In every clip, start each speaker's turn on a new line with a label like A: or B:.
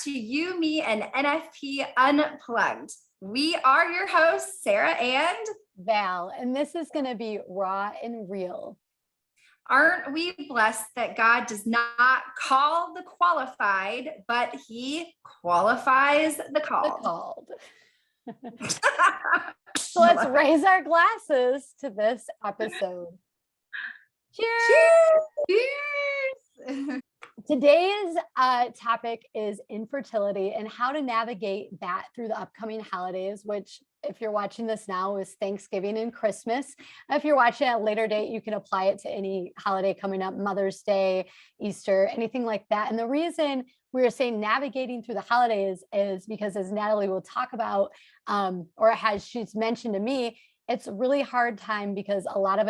A: to You, Me and NFP Unplugged. We are your hosts, Sarah and
B: Val, and this is going to be raw and real.
A: Aren't we blessed that God does not call the qualified, but he qualifies the called.
B: So let's raise our glasses to this episode.
A: Cheers!
B: Cheers! Today's topic is infertility and how to navigate that through the upcoming holidays, which if you're watching this now is Thanksgiving and Christmas. If you're watching at a later date, you can apply it to any holiday coming up, Mother's Day, Easter, anything like that. And the reason we're saying navigating through the holidays is because, as Natalie will talk about, she's mentioned to me, it's a really hard time because a lot of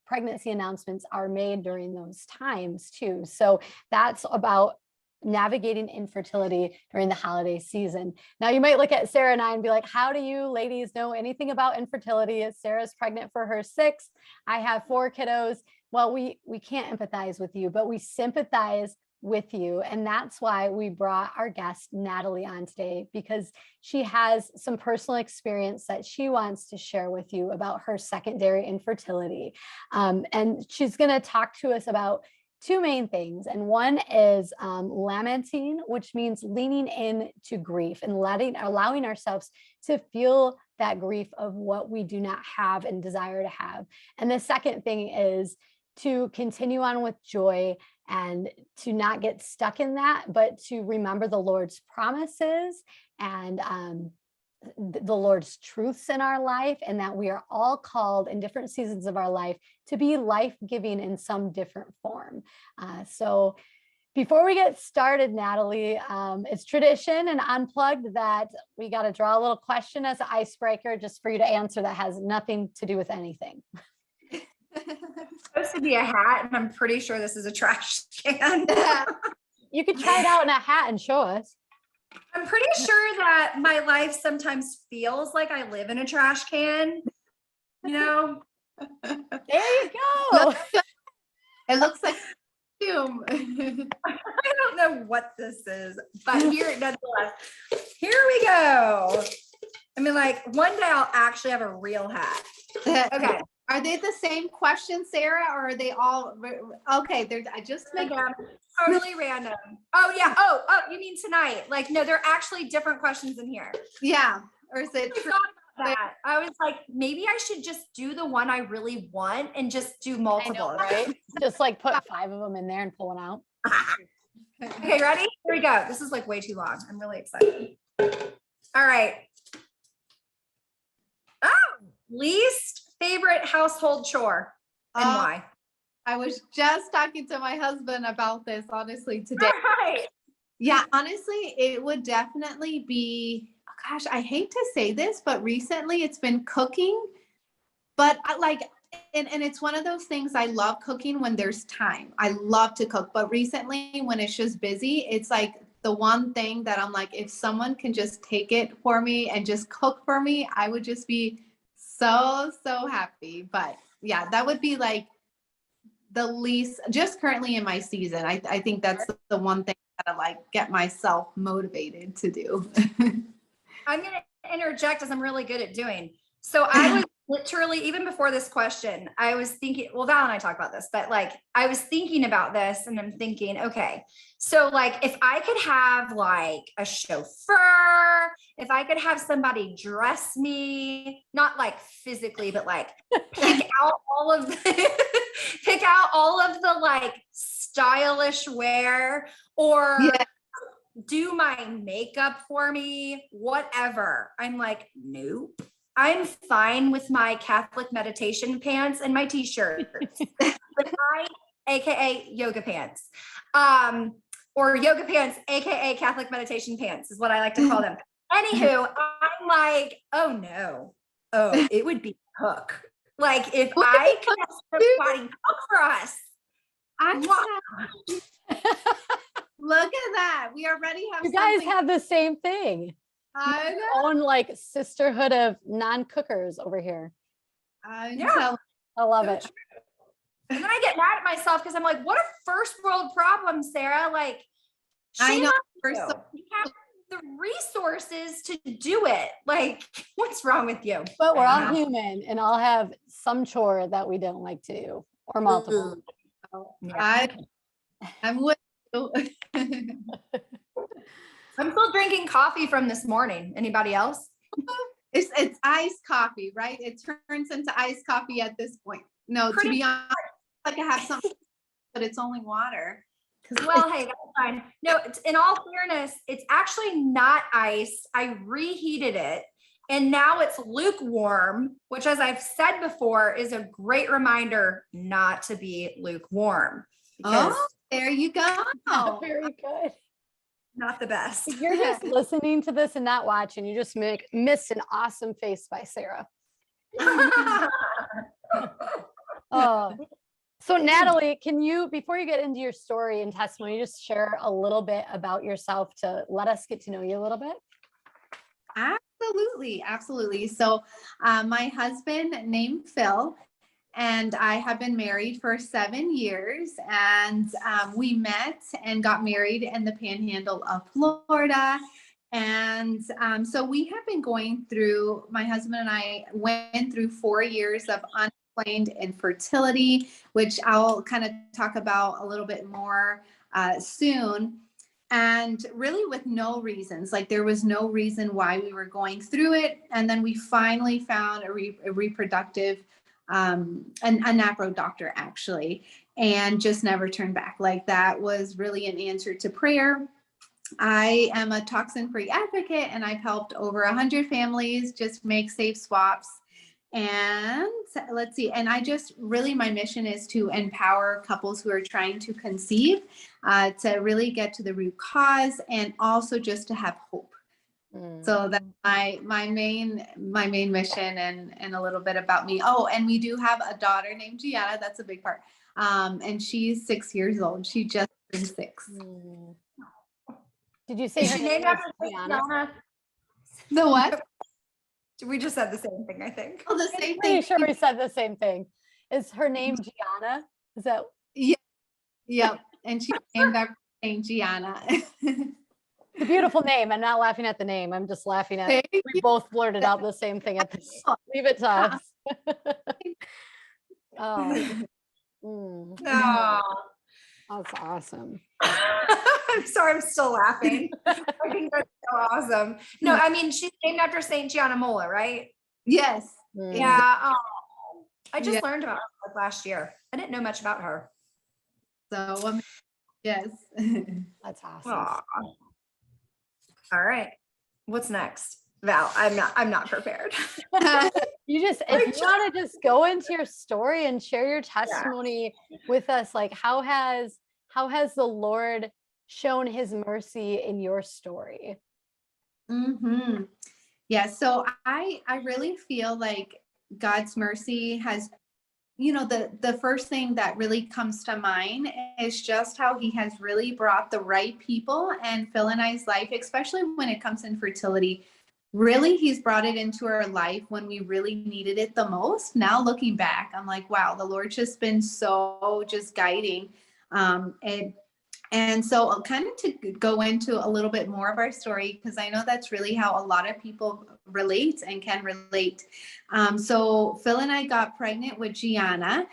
B: pregnancy announcements are made during those times too. So that's about navigating infertility during the holiday season. Now you might look at Sarah and I and be like, how do you ladies know anything about infertility? Sarah's pregnant for her 6th. I have 4 kiddos. Well, we can't empathize with you, but we sympathize with you. And that's why we brought our guest Natalie on today, because she has some personal experience that she wants to share with you about her secondary infertility. And she's going to talk to us about 2 main things. And one is lamenting, which means leaning into grief and allowing ourselves to feel that grief of what we do not have and desire to have. And the second thing is to continue on with joy and to not get stuck in that, but to remember the Lord's promises and the Lord's truths in our life, and that we are all called in different seasons of our life to be life-giving in some different form. So before we get started, Natalie, it's tradition and Unplugged that we got to draw a little question as an icebreaker just for you to answer that has nothing to do with anything.
A: It's supposed to be a hat, and I'm pretty sure this is a trash can.
B: You could try it out in a hat and show us.
A: I'm pretty sure that my life sometimes feels like I live in a trash can. You know?
B: There you go.
C: It looks like perfume.
A: I don't know what this is, but nonetheless, here we go. I mean, like, one day I'll actually have a real hat. Okay.
C: Are they the same question, Sarah, or are they all okay? I just make
A: them totally random. Oh yeah. Oh, you mean tonight? Like, no, they're actually different questions in here.
C: Yeah. Or is it true?
A: That I was like, maybe I should just do the one I really want and just do multiple,
B: I know, right? Just like put 5 of them in there and pull one out.
A: Okay, ready? Here we go. This is like way too long. I'm really excited. All right. Oh, least favorite household chore and why?
C: I was just talking to my husband about this, honestly, today.
A: Right.
C: Yeah, honestly, it would definitely be, gosh, I hate to say this, but recently it's been cooking. But and it's one of those things, I love cooking when there's time. I love to cook. But recently, when it's just busy, it's like the one thing that I'm like, if someone can just take it for me and just cook for me, I would just be so happy. But yeah, that would be like the least, just currently in my season. I think that's the one thing that I like get myself motivated to do.
A: I'm going to interject, as I'm really good at doing. So I was literally, even before this question, I was thinking, well, Val and I talk about this, but like, I was thinking about this and I'm thinking, okay, so like, if I could have like a chauffeur, if I could have somebody dress me, not like physically, but like pick out all of the like stylish wear, or do my makeup for me, whatever. I'm like, nope. I'm fine with my Catholic meditation pants and my t-shirt, AKA yoga pants, or yoga pants, AKA Catholic meditation pants is what I like to call them. Anywho, I'm like, oh no. Oh, it would be cook. Like if I could have somebody cook for us.
C: Look at that. We already have.
B: You guys have the same thing.
C: I know.
B: Own like sisterhood of non-cookers over here.
C: I
B: love it.
A: And then I get mad at myself because I'm like, what a first world problem, Sarah. Like,
C: I
A: Shame
C: know.
A: on
C: We're
A: you.
C: so-
A: You have the resources to do it. Like, what's wrong with you?
B: But we're all
A: Wow.
B: human and all have some chore that we don't like to do, or multiple.
A: Yeah.
C: I'm with you.
A: I'm still drinking coffee from this morning. Anybody else?
C: It's iced coffee, right? It turns into iced coffee at this point. No, to be honest, like I have something, but it's only water.
A: Well, hey, that's fine. No, in all fairness, it's actually not ice. I reheated it and now it's lukewarm, which, as I've said before, is a great reminder not to be lukewarm. Because
C: there you go.
B: Very good.
A: not the best.
B: If you're just listening to this and not watching, you just missed an awesome face by Sarah. Oh. So Natalie, can you, before you get into your story and testimony, just share a little bit about yourself to let us get to know you a little bit?
C: Absolutely. So my husband named Phil, and I have been married for 7 years, and we met and got married in the Panhandle of Florida. And so we have been going through, my husband and I went through 4 years of unexplained infertility, which I'll kind of talk about a little bit more soon. And really with no reasons, like there was no reason why we were going through it. And then we finally found a reproductive, a NAPRO doctor actually, and just never turned back. Like that was really an answer to prayer. I am a toxin-free advocate, and I've helped over 100 families just make safe swaps. And let's see, and I just really, my mission is to empower couples who are trying to conceive, to really get to the root cause, and also just to have hope. So that's my main mission, and a little bit about me. Oh, and we do have a daughter named Gianna. That's a big part. And she's 6 years old. She just turned 6.
B: Did you say her name was Gianna?
C: The what?
A: We just said the same thing, I think.
C: Oh, the same
B: I'm pretty
C: thing.
B: sure we said the same thing. Is her name Gianna? Is that?
C: Yeah. Yep. And she's named after Saint Gianna.
B: It's a beautiful name. I'm not laughing at the name. I'm just laughing at
C: Thank
B: we both blurted out the same thing at this. Leave it to us. Oh. That's awesome.
A: I'm sorry, I'm still laughing. I think that's so awesome. No, I mean, she's named after Saint Gianna Molla, right?
C: Yes.
A: Yeah. Oh, I just learned about her last year. I didn't know much about her.
C: So, yes.
B: That's awesome.
A: Aw. All right. What's next? Val, I'm not prepared.
B: You just, if you want to just go into your story and share your testimony with us, like how has the Lord shown his mercy in your story?
C: Yeah. So I really feel like God's mercy has, the first thing that really comes to mind is just how he has really brought the right people in Phil and I's life, especially when it comes to infertility. Really, he's brought it into our life when we really needed it the most. Now looking back, I'm like, wow, the Lord's just been so just guiding. And so I'll kind of to go into a little bit more of our story, because I know that's really how a lot of people relate and can relate. So Phil and I got pregnant with Gianna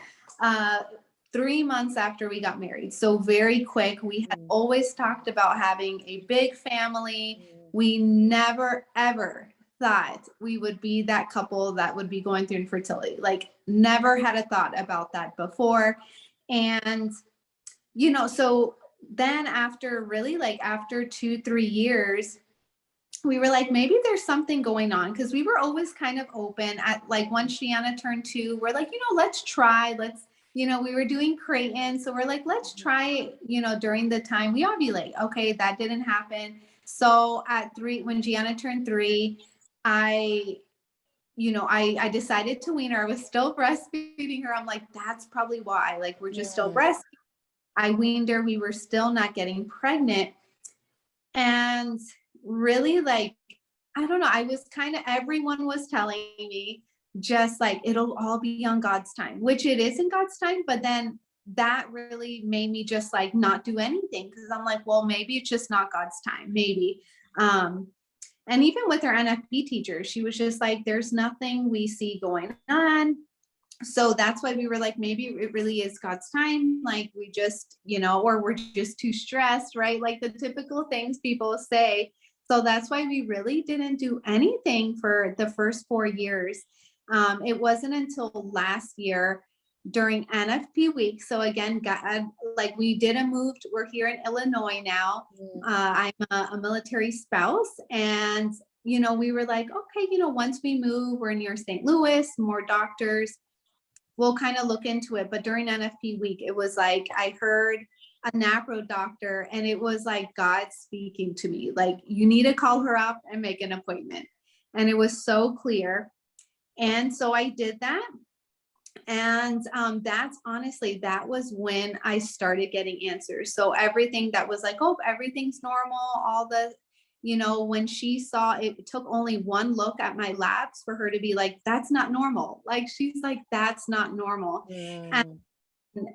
C: 3 months after we got married. So very quick. We had always talked about having a big family. We never, ever thought we would be that couple that would be going through infertility. Like never had a thought about that before. And, so then after 2-3 years, we were like, maybe there's something going on, because we were always kind of open. At like once Gianna turned 2, we're like, let's try, we were doing Creighton. So we're like, let's try, during the time we ovulate. Okay, that didn't happen. So at 3, when Gianna turned 3, I decided to wean her. I was still breastfeeding her. I'm like, that's probably why, like, we're just still breastfeeding. I weaned her. We were still not getting pregnant. And really, like, I don't know. I was everyone was telling me just like, it'll all be on God's time, which it is in God's time. But then that really made me just like not do anything, because I'm like, well, maybe it's just not God's time, maybe. And even with our NFP teacher, she was just like, there's nothing we see going on. So that's why we were like, maybe it really is God's time. Like we just, or we're just too stressed, right? Like the typical things people say. So that's why we really didn't do anything for the first 4 years. It wasn't until last year during NFP week. So again, God, like we did a move. We're here in Illinois now. I'm a military spouse, and we were like, okay, once we move, we're near St. Louis, more doctors, we'll kind of look into it. But during NFP week, it was like I heard a NAPRO doctor, and it was like God speaking to me, like, you need to call her up and make an appointment. And it was so clear. And so I did that. And that was when I started getting answers. So everything that was like, oh, everything's normal, all the, when she saw it, it took only one look at my labs for her to be like, that's not normal. Like, she's like, that's not normal. And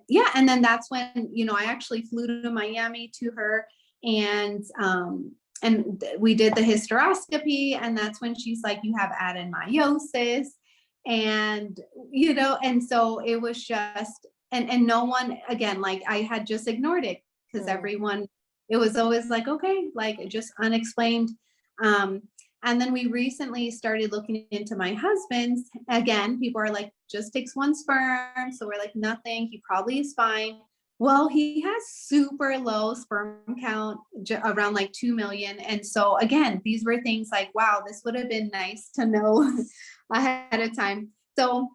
C: yeah. And then that's when, I actually flew to Miami to her, and we did the hysteroscopy. And that's when she's like, you have adenomyosis. And, and so it was just, and no one, again, like I had just ignored it, because everyone, it was always like, okay, like just unexplained. And then we recently started looking into my husband's. Again, people are like, just takes one sperm. So we're like, nothing, he probably is fine. Well, he has super low sperm count, around like 2 million. And so again, these were things like, wow, this would have been nice to know ahead of time. So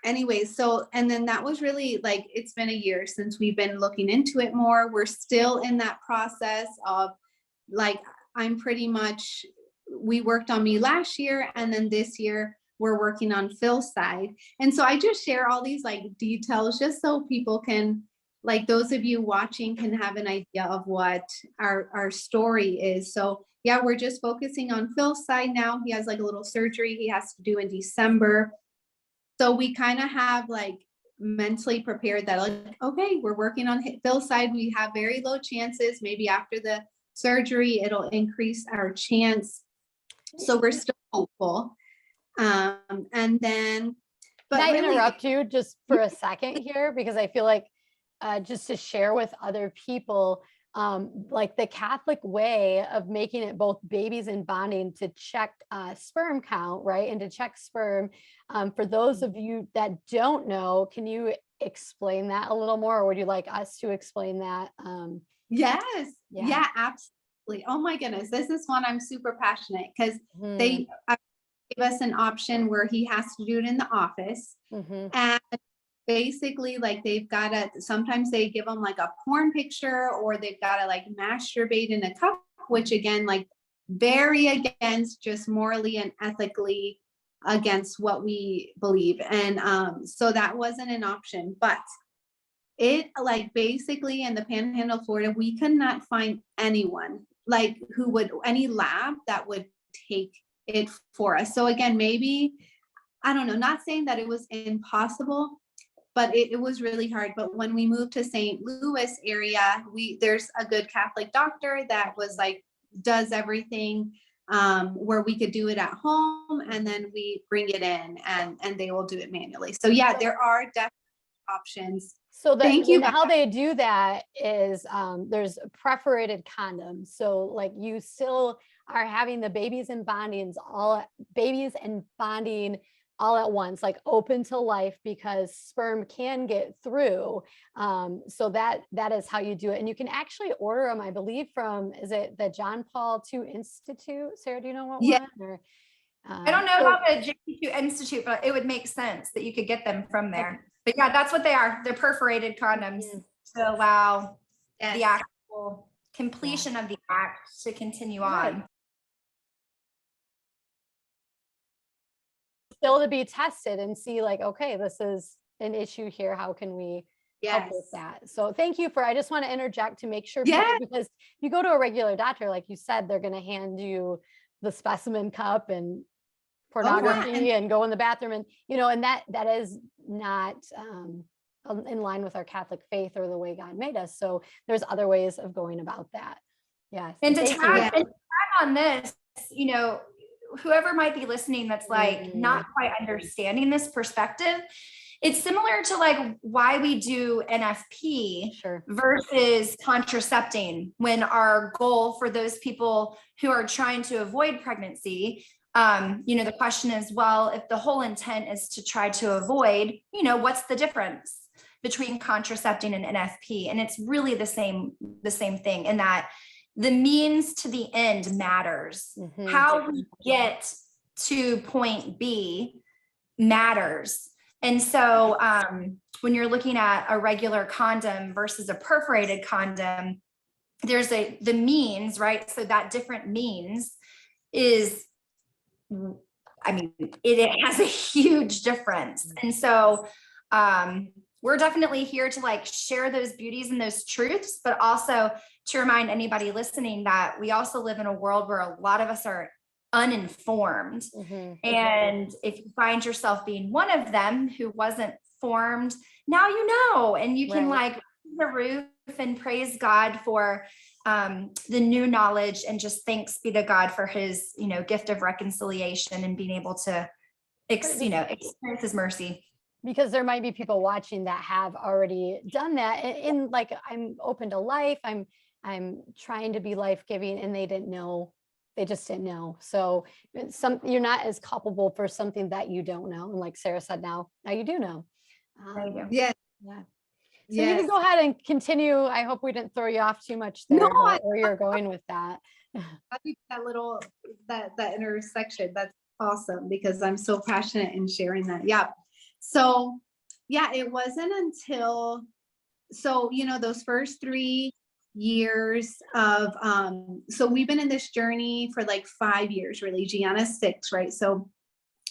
C: anyways, and then that was really like, it's been a year since we've been looking into it more. We're still in that process of like, we worked on me last year, and then this year we're working on Phil's side. And so I just share all these like details just so people can, like those of you watching, can have an idea of what our story is. So yeah, we're just focusing on Phil's side now. He has like a little surgery he has to do in December. So we kind of have like mentally prepared that like, okay, we're working on Phil's side. We have very low chances. Maybe after the surgery, it'll increase our chance. So we're still hopeful. And then, but
B: can I
C: really,
B: interrupt you just for a second here? Because I feel like just to share with other people, like the Catholic way of making it both babies and bonding to check sperm count, right? And to check sperm. For those of you that don't know, can you explain that a little more, or would you like us to explain that?
C: Yes. Yeah, absolutely. Oh my goodness. This is one I'm super passionate, because they gave us an option where he has to do it in the office. And basically, like, sometimes they give them like a porn picture, or they've got to like masturbate in a cup, which again, like very against, just morally and ethically against what we believe. And so that wasn't an option. But it, like, basically in the Panhandle of Florida, we could not find anyone like any lab that would take it for us. So again, maybe, I don't know, not saying that it was impossible, but it was really hard. But when we moved to St. Louis area, there's a good Catholic doctor that was like, does everything where we could do it at home, and then we bring it in and they will do it manually. So yeah, there are definitely options.
B: So
C: thank you.
B: How they do that is there's perforated condoms. So like you still are having the babies and bonding all at once, like open to life, because sperm can get through. So that is how you do it. And you can actually order them, I believe, from, is it the John Paul II Institute? Sarah, do you know what one? Or,
A: I don't know about the JP2 Institute, but it would make sense that you could get them from there. But yeah, that's what they are. They're perforated condoms to allow the actual completion of the act to continue on.
B: Still to be tested and see like, okay, this is an issue here. How can we help with that? So thank you I just want to interject to make sure, because you go to a regular doctor, like you said, they're going to hand you the specimen cup and pornography and go in the bathroom, and and that is not in line with our Catholic faith or the way God made us. So there's other ways of going about that. Yes.
A: And to
B: Thank you.
A: tag on this, you know, whoever might be listening that's like not quite understanding this perspective, it's similar to like why we do NFP
B: Sure.
A: versus contracepting, when our goal for those people who are trying to avoid pregnancy, you know, the question is, well, if the whole intent is to try to avoid, you know, what's the difference between contracepting and NFP? And it's really the same thing, in that the means to the end matters. How we get to point B matters. And so when you're looking at a regular condom versus a perforated condom, there's the means, right? So that different means is, I mean, it has a huge difference. And so we're definitely here to like share those beauties and those truths, but also to remind anybody listening that we also live in a world where a lot of us are uninformed. And if you find yourself being one of them who wasn't formed, now you know, and you can like the roof and praise God for the new knowledge, and just thanks be to God for his, you know, gift of reconciliation and being able to experience his mercy.
B: Because there might be people watching that have already done that in like, I'm open to life, I'm trying to be life-giving, and they didn't know. They just didn't know. So you're not as culpable for something that you don't know. And like Sarah said, now you do know.
C: Yeah.
B: So you can go ahead and continue. I hope we didn't throw you off too much there, where you're going with that.
C: I think that intersection, that's awesome, because I'm so passionate in sharing that. Yeah. So yeah, it wasn't until, so, you know, those first 3 years of, so we've been in this journey for like 5 years, really. Gianna's 6, right? So,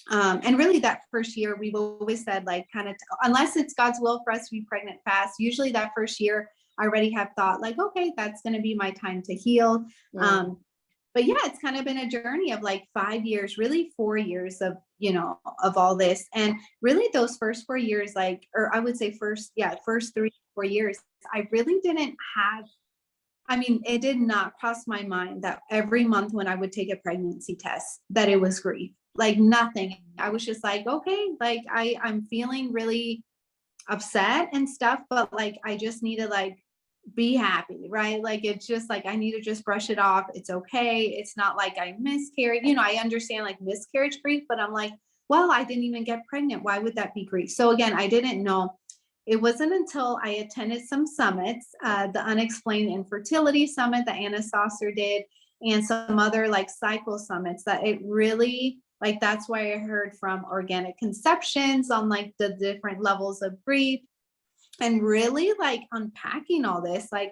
C: and really that first year, we've always said, like, kind of, unless it's God's will for us to be pregnant fast, usually that first year, I already have thought like, okay, that's going to be my time to heal. But yeah, it's kind of been a journey of like 5 years, really 4 years of, you know, of all this. And really those first 4 years, like, or I would say first 3, 4 years, I really didn't have, I mean, it did not cross my mind that every month when I would take a pregnancy test, that it was grief, like nothing. I was just like, okay, like I'm feeling really upset and stuff, but like, I just need to like be happy, right? Like, it's just like, I need to just brush it off. It's okay. It's not like I miscarried, you know, I understand like miscarriage grief, but I'm like, well, I didn't even get pregnant. Why would that be grief? So again, I didn't know. It wasn't until I attended some summits, the Unexplained Infertility Summit that Anna Saucer did, and some other like cycle summits, that it really, like, that's why I heard from organic conceptions on like the different levels of grief, and really like unpacking all this, like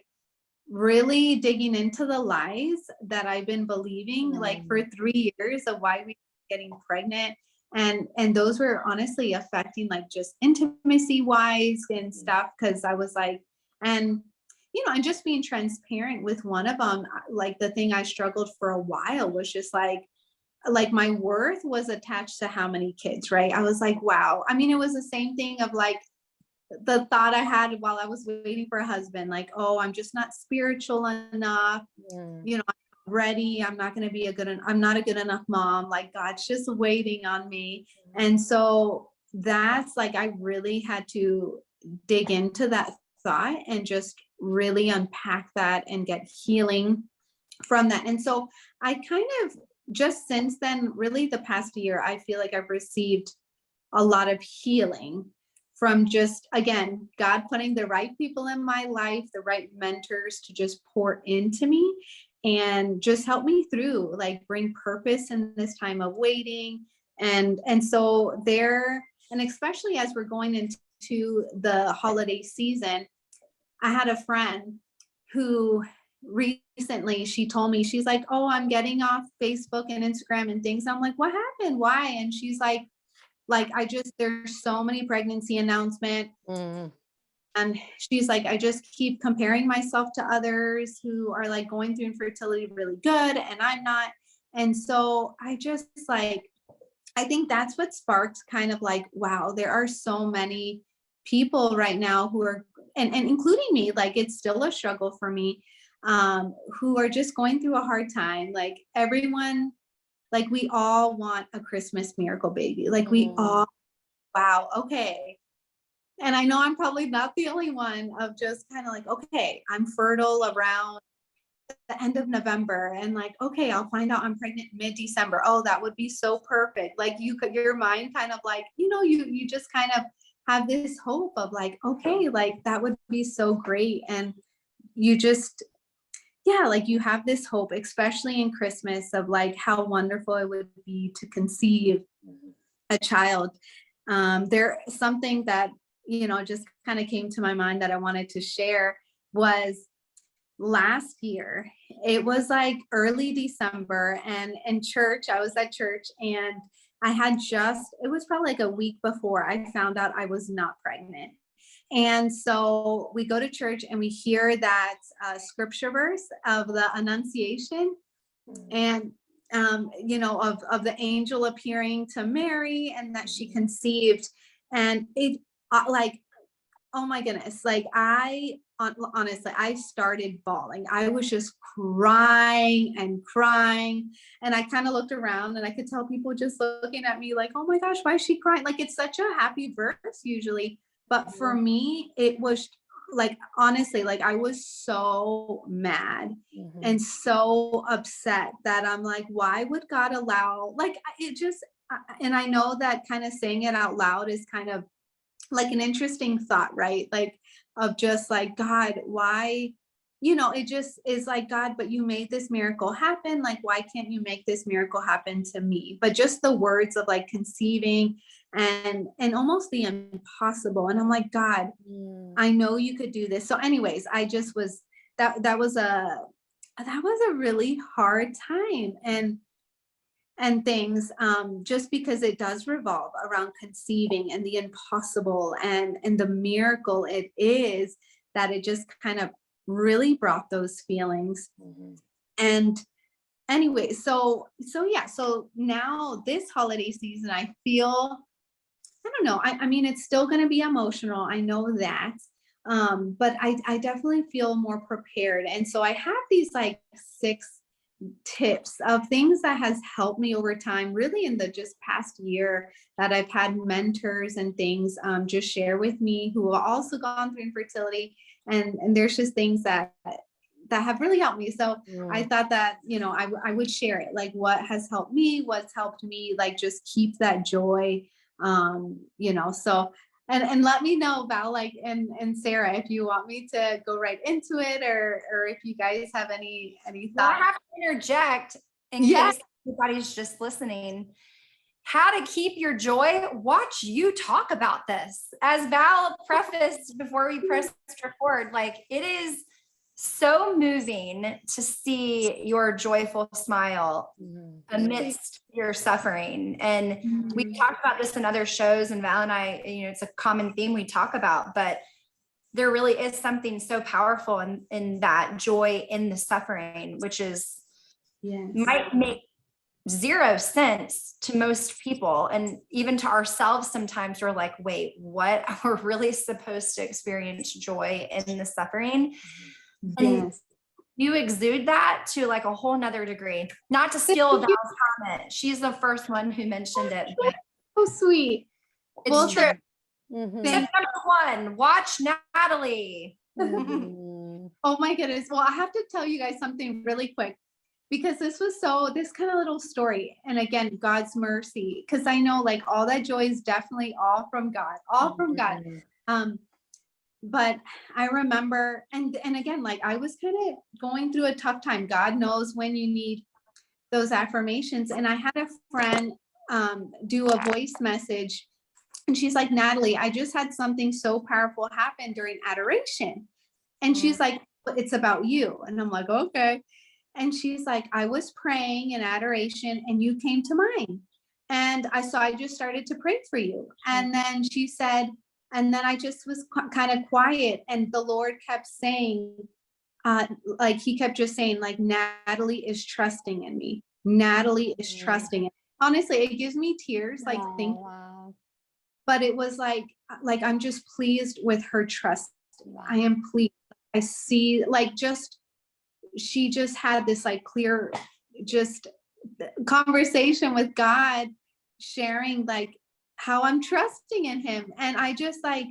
C: really digging into the lies that I've been believing like for 3 years of why we were getting pregnant. And those were honestly affecting like just intimacy wise and stuff. Cause I was like, and you know, and just being transparent with one of them, like the thing I struggled for a while was just like my worth was attached to how many kids, right? I was like, wow. I mean, it was the same thing of like the thought I had while I was waiting for a husband, like, oh, I'm just not spiritual enough. You know, I'm ready. I'm not going to be I'm not a good enough mom. Like, God's just waiting on me. And so that's like, I really had to dig into that thought and just really unpack that and get healing from that. And so I kind of just since then, really the past year, I feel like I've received a lot of healing from just, again, God putting the right people in my life, the right mentors to just pour into me and just help me through, like bring purpose in this time of waiting. And so there, and especially as we're going into the holiday season, I had a friend who recently, she told me, she's like, oh, I'm getting off Facebook and Instagram and things. I'm like, what happened? Why? And she's like, there's so many pregnancy announcements. And she's like, I just keep comparing myself to others who are like going through infertility really good, and I'm not. And so I just like, I think that's what sparked kind of like, wow, there are so many people right now who are, and including me, like it's still a struggle for me, who are just going through a hard time. Like everyone, like we all want a Christmas miracle baby. Like we all, wow, okay. And I know I'm probably not the only one of just kind of like, okay, I'm fertile around the end of November, and like, okay, I'll find out I'm pregnant mid-December. Oh, that would be so perfect. Like you could, your mind kind of like, you just kind of have this hope of like, okay, like that would be so great. And you just, yeah, like you have this hope, especially in Christmas, of like how wonderful it would be to conceive a child. There, something that, just kind of came to my mind that I wanted to share was last year. It was like early December, and in church, I was at church, and it was probably like a week before I found out I was not pregnant. And so we go to church and we hear that scripture verse of the Annunciation, and of the angel appearing to Mary, and that she conceived. And it like, oh my goodness, like honestly, I started bawling. I was just crying and crying. And I kind of looked around and I could tell people just looking at me like, oh my gosh, why is she crying? Like it's such a happy verse usually. But for me, it was like, honestly, like I was so mad and so upset that I'm like, why would God allow, like it just, and I know that kind of saying it out loud is kind of like an interesting thought, right? Like of just like, God, why, it just is like, God, but you made this miracle happen. Like, why can't you make this miracle happen to me? But just the words of like conceiving and almost the impossible. And I'm like, God, I know you could do this. So anyways, I just was, that was a really hard time. And things, just because it does revolve around conceiving and the impossible and the miracle it is, that it just kind of really brought those feelings. And anyway, so yeah, so now this holiday season, I feel, I don't know, I mean, it's still going to be emotional, I know that, but I definitely feel more prepared. And so I have these like 6 tips of things that has helped me over time, really in the just past year, that I've had mentors and things just share with me who have also gone through infertility, and there's just things that have really helped me. So I thought that I would share it, like what has helped me, what's helped me, like just keep that joy, so. And let me know, Val, like, and Sarah, if you want me to go right into it, or if you guys have any thoughts.
A: Well, I have to interject in case everybody's just listening. How to keep your joy? Watch you talk about this. As Val prefaced before we pressed record, like it is so moving to see your joyful smile amidst your suffering. And we talked about this in other shows, and Val and I, it's a common theme we talk about, but there really is something so powerful in that joy in the suffering, which is might make 0 sense to most people. And even to ourselves, sometimes we're like, wait, what? We're really supposed to experience joy in the suffering. And you exude that to like a whole nother degree. Not to steal Val's comment. She's the first one who mentioned it.
C: Oh, sweet.
A: It's true. Tip number 1, watch Natalie.
C: Oh my goodness. Well, I have to tell you guys something really quick, because this kind of little story. And again, God's mercy, because I know like all that joy is definitely all from God, but I remember, and again, like I was kind of going through a tough time. God knows when you need those affirmations. And I had a friend do a voice message, and she's like, Natalie, I just had something so powerful happen during adoration. And she's like, it's about you. And I'm like, okay. And she's like, I was praying in adoration and you came to mind. And I just started to pray for you. And then she said, and then I just was kind of quiet. And the Lord kept saying, like he kept just saying, like, Natalie is trusting in me. Natalie is trusting in me. Honestly, it gives me tears, like thinking but it was like I'm just pleased with her trust.
B: Wow.
C: I am pleased. I see, like, just, she just had this like clear, just conversation with God, sharing like how I'm trusting in him. And I just like,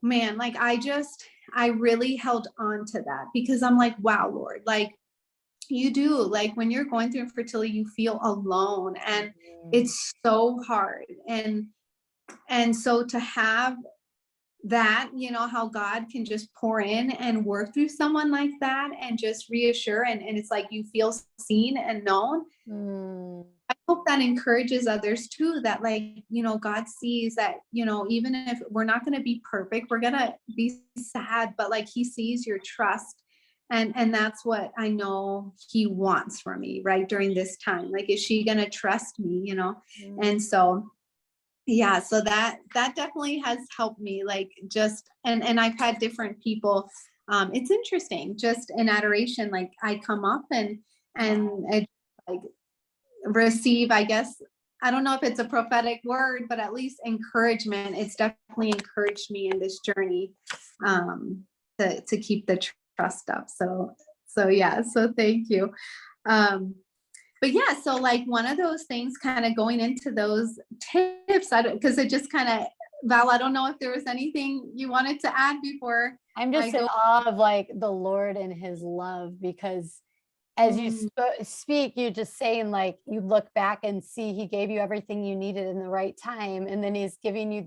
C: man, like I really held on to that, because I'm like, wow, Lord, like, you do, like, when you're going through infertility, you feel alone, and it's so hard. And so to have that, you know, how God can just pour in and work through someone like that and just reassure, and it's like you feel seen and known. I hope that encourages others too, that, like, you know, God sees that, you know, even if we're not going to be perfect, we're going to be sad, but like, he sees your trust. And that's what I know he wants from me right during this time. Like, is she going to trust me, you know? And so, yeah, so that definitely has helped me, like, just, and I've had different people. It's interesting, just in adoration, like, I come up and I, like, receive, I guess, I don't know if it's a prophetic word, but at least encouragement. It's definitely encouraged me in this journey, to keep the trust up. So yeah, so thank you. But yeah, so like, one of those things, kind of going into those tips, because it just kind of, Val, I don't know if there was anything you wanted to add before.
B: I'm just in awe of like the Lord and his love, because as you speak, you're just saying, like, you look back and see he gave you everything you needed in the right time. And then he's giving you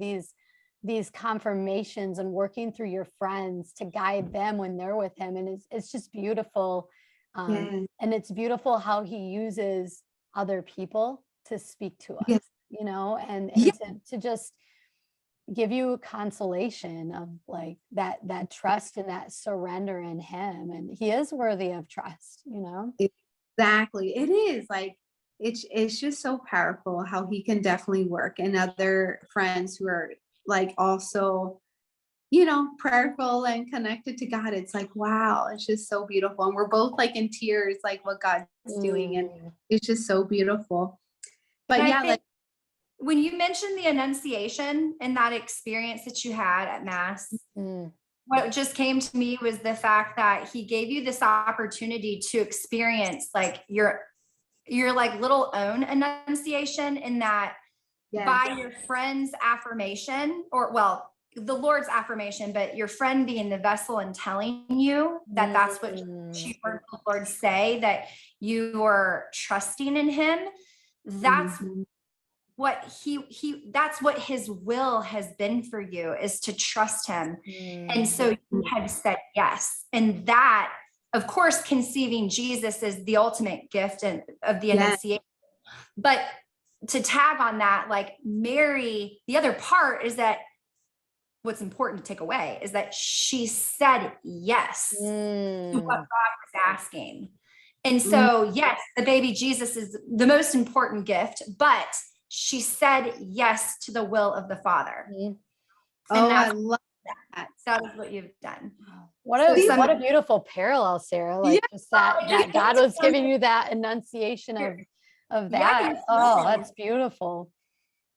B: these confirmations and working through your friends to guide them when they're with him. And it's just beautiful. And it's beautiful how he uses other people to speak to us, you know, and to just give you consolation of like that trust and that surrender in him. And he is worthy of trust, you know?
C: Exactly. It is like, it's just so powerful how he can definitely work, and other friends who are like also, you know, prayerful and connected to God. It's like, wow, it's just so beautiful. And we're both like in tears, like what God's doing. And it's just so beautiful. But
A: and
C: yeah, like,
A: when you mentioned the Annunciation and that experience that you had at Mass, what just came to me was the fact that he gave you this opportunity to experience like your like little own Annunciation, in that by your friend's affirmation, or well, the Lord's affirmation, but your friend being the vessel and telling you that that's what she heard the Lord say, that you are trusting in him. That's what that's what his will has been for you, is to trust him. And so you have said yes. And that, of course, conceiving Jesus is the ultimate gift of the Annunciation. But to tag on that, like Mary, the other part is that what's important to take away is that she said yes to what God was asking. And so, yes, the baby Jesus is the most important gift, but she said yes to the will of the Father. And
C: I love that.
A: That is what you've done.
B: What a beautiful parallel, Sarah. Like, just that God was giving you that Annunciation of that. Oh, that's beautiful.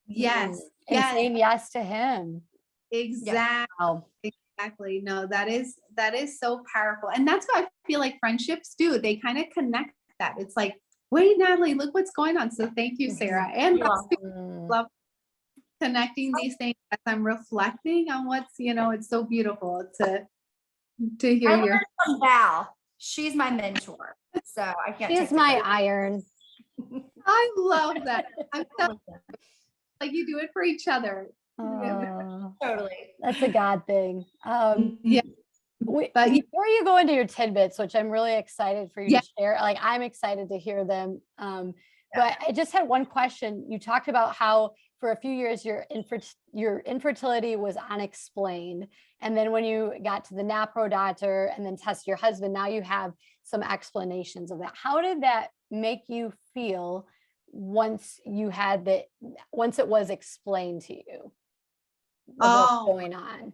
C: Yes.
B: And saying yes to him.
C: Exactly. Wow. Exactly. No, that is so powerful. And that's what I feel like friendships do. They kind of connect that. It's like, wait, Natalie, look what's going on. So thank you, Sarah. And love connecting these things as I'm reflecting on what's, you know, it's so beautiful to hear your
A: Val. She's my mentor. So I can't.
B: She's my iron.
C: I love that. I'm so like, you do it for each other.
A: Totally.
B: That's a God thing.
C: But
B: before you go into your tidbits, which I'm really excited for you to share, like, I'm excited to hear them. But I just had one question. You talked about how for a few years your infertility was unexplained. And then when you got to the NAPRO doctor and then tested your husband, now you have some explanations of that. How did that make you feel once it was explained to you what's going on?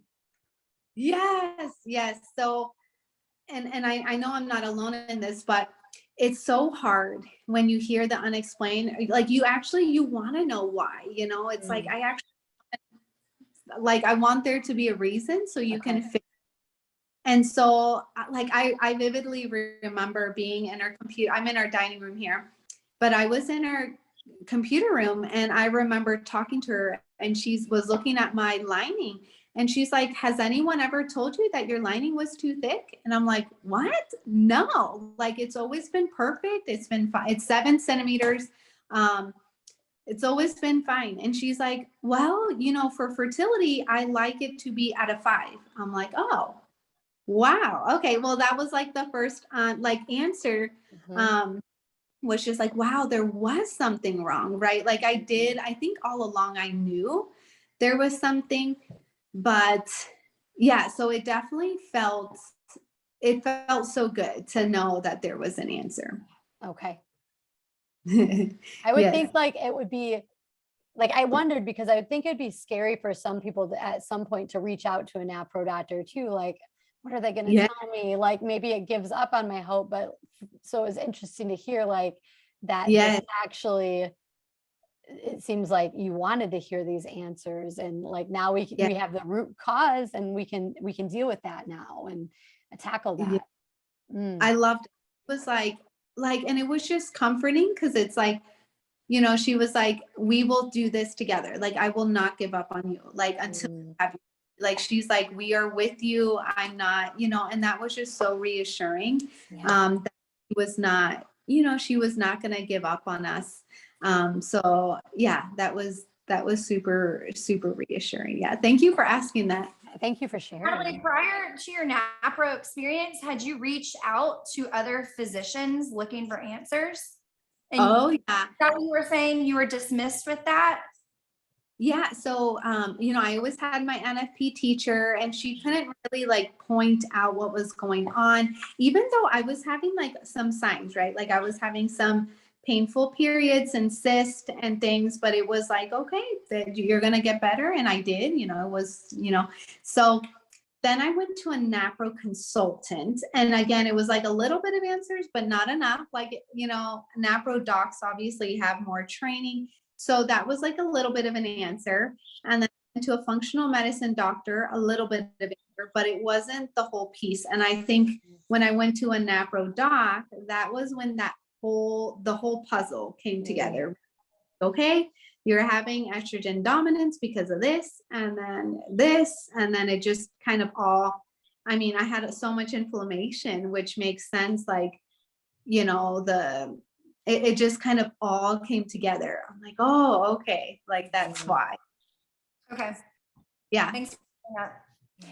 C: Yes. So, and I know I'm not alone in this, but it's so hard when you hear the unexplained, like you want to know why, it's like, I actually, like, I want there to be a reason so you can fix. And so like, I vividly remember being in our computer, I'm in our dining room here, but I was in our computer room and I remember talking to her and she was looking at my lining and she's like, has anyone ever told you that your lining was too thick? And I'm like, what? No, like it's always been perfect. It's been fine. It's 7 centimeters. It's always been fine. And she's like, well, for fertility, I like it to be at a 5. I'm like, oh, wow. Okay. Well, that was like the first like answer. Was just like, wow, there was something wrong, right? Like I think all along I knew there was something, but yeah, so it definitely felt so good to know that there was an answer.
B: Okay. I would
C: Yes.
B: think like it would be like, I wondered because I would think it'd be scary for some people to, at some point, to reach out to a NAPRO doctor too. Like, what are they going to
C: Yeah.
B: tell me? Like, maybe it gives up on my hope. But so it was interesting to hear like that.
C: Yes.
B: This actually, it seems like you wanted to hear these answers, and like now we have the root cause, and we can deal with that now and tackle that.
C: Yeah. I loved it. It was like, and it was just comforting because it's like, she was like, we will do this together. Like, I will not give up on you. Like, until you have, like, she's like, we are with you. I'm not, and that was just so reassuring. That she was not, she was not going to give up on us. So yeah, that was super, super reassuring. Yeah. Thank you for asking that.
B: Thank you for sharing.
A: Natalie, prior to your NAPRO experience, had you reached out to other physicians looking for answers? And
C: yeah.
A: That you were saying you were dismissed with that?
C: Yeah. So, I always had my NFP teacher and she couldn't really like point out what was going on, even though I was having like some signs, right? Like I was having some painful periods and cysts and things, but it was like, okay, you're going to get better. And I did, it was, so then I went to a NAPRO consultant. And again, it was like a little bit of answers, but not enough. Like, NAPRO docs obviously have more training. So that was like a little bit of an answer. And then to a functional medicine doctor, a little bit of answer, but it wasn't the whole piece. And I think when I went to a NAPRO doc, that was when the whole puzzle came together. Okay, you're having estrogen dominance because of this, and then it just kind of all, I mean, I had so much inflammation, which makes sense. Like, it just kind of all came together. I'm like, oh, okay. Like that's why.
A: Okay.
C: Yeah.
A: Thanks for that.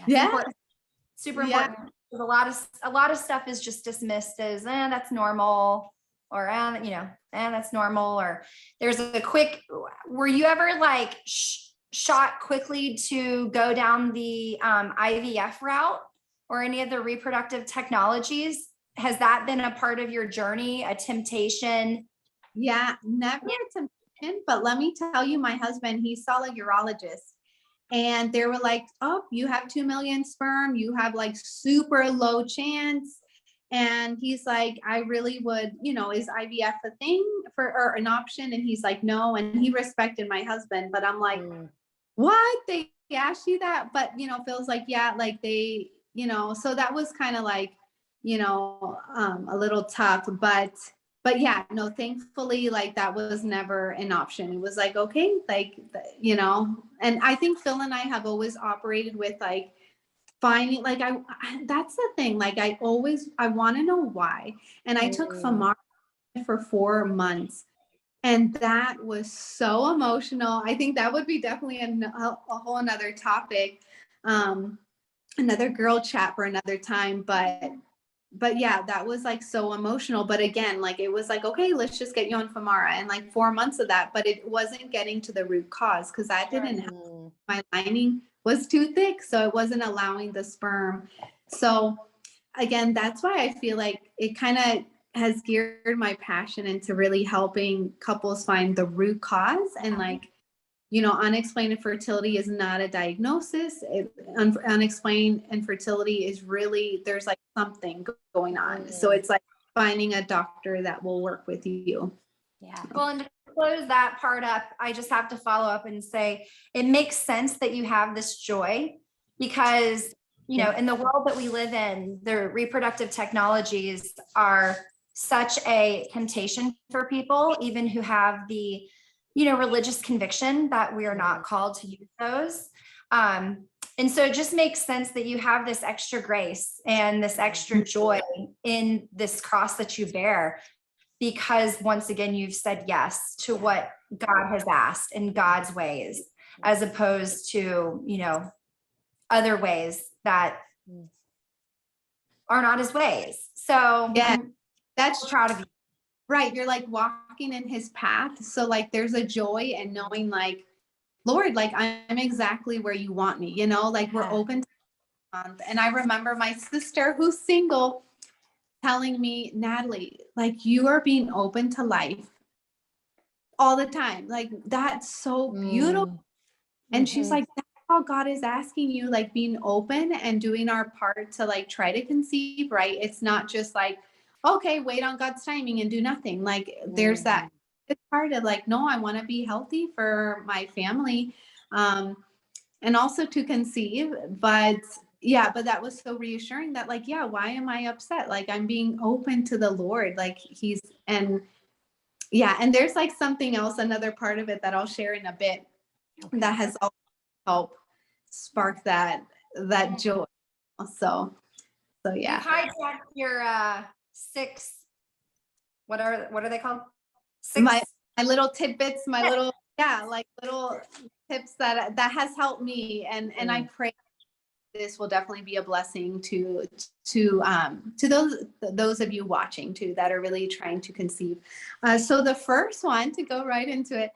C: Yeah.
A: Super important. A lot of stuff is just dismissed as, that's normal, or, that's normal, or there's a quick, were you ever like shot quickly to go down the IVF route or any of the reproductive technologies? Has that been a part of your journey, a temptation?
C: Yeah, never a temptation, but let me tell you, my husband, he saw a urologist and they were like, oh, you have 2 million sperm, you have like super low chance. And he's like, I really would, is IVF a thing or an option? And he's like, no. And he respected my husband, but I'm like, what? They asked you that? But, feels like, yeah, like they, so that was kind of like, a little tough, but yeah, no, thankfully, like that was never an option. It was like, okay, like, and I think Phil and I have always operated with like, finding, like, that's the thing. Like, I want to know why. And I took Famara for 4 months and that was so emotional. I think that would be definitely a whole another topic, another girl chat for another time. But yeah, that was like so emotional. But again, like, it was like, okay, let's just get you on Famara, and like 4 months of that, but it wasn't getting to the root cause because I didn't have, my lining was too thick. So it wasn't allowing the sperm. So again, that's why I feel like it kind of has geared my passion into really helping couples find the root cause. And like, unexplained infertility is not a diagnosis. Unexplained infertility is really, there's like something going on. So it's like, finding a doctor that will work with you.
B: Yeah.
A: Well, and to close that part up, I just have to follow up and say it makes sense that you have this joy because, you know, in the world that we live in, the reproductive technologies are such a temptation for people, even who have the, you know, religious conviction that we are not called to use those. And so it just makes sense that you have this extra grace and this extra joy in this cross that you bear, because once again, you've said yes to what God has asked in God's ways, as opposed to, you know, other ways that are not his ways. So
C: Yeah,
A: I'm
C: that's
A: so proud of you.
C: right. You're like walking in his path. So like there's a joy in knowing like, Lord, like I'm exactly where you want me, you know, like we're open to month. And I remember my sister who's single telling me, Natalie, like you are being open to life all the time. Like that's so beautiful. And she's like, that's how God is asking you, like being open and doing our part to like try to conceive, right? It's not just like, okay, wait on God's timing and do nothing. Like there's that it's part of like, no, I want to be healthy for my family. And also to conceive. But yeah, but that was so reassuring that like, yeah, why am I upset? Like I'm being open to the Lord. Like and yeah, and there's like something else, another part of it that I'll share in a bit that has also helped spark that joy. So
A: You
C: yeah.
A: hijacked your 6, what are they called? 6.
C: My little tidbits, my little, yeah, like little tips that has helped me. And I pray this will definitely be a blessing to those of you watching too, that are really trying to conceive. So the first one, to go right into it,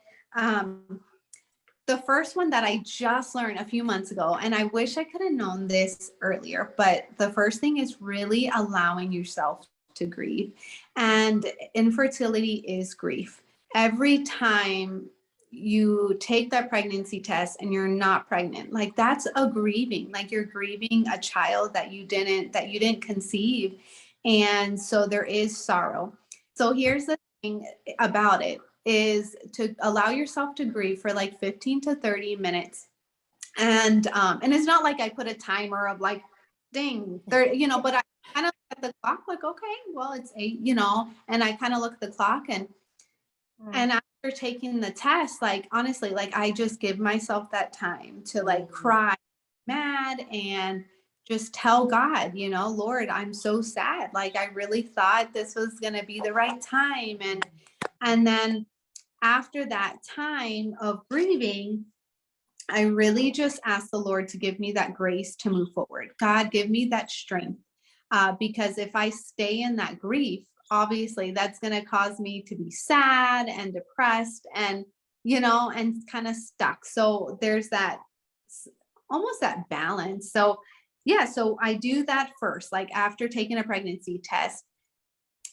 C: the first one that I just learned a few months ago, and I wish I could have known this earlier, but the first thing is really allowing yourself to grieve. And infertility is grief. Every time you take that pregnancy test and you're not pregnant, like that's a grieving, like you're grieving a child that you didn't conceive. And so there is sorrow. So here's the thing about it, is to allow yourself to grieve for like 15 to 30 minutes. And it's not like I put a timer of like, ding, 30, you know, but I kind of look at the clock, like, okay, well, it's 8, you know, and I kind of look at the clock and after taking the test, like, honestly, like I just give myself that time to like cry, mad, and just tell God, you know, Lord, I'm so sad. Like, I really thought this was going to be the right time. And then after that time of grieving, I really just asked the Lord to give me that grace to move forward. God, give me that strength. Because if I stay in that grief, obviously that's going to cause me to be sad and depressed and, you know, and kind of stuck. So there's that almost that balance. So yeah, so I do that first, like after taking a pregnancy test,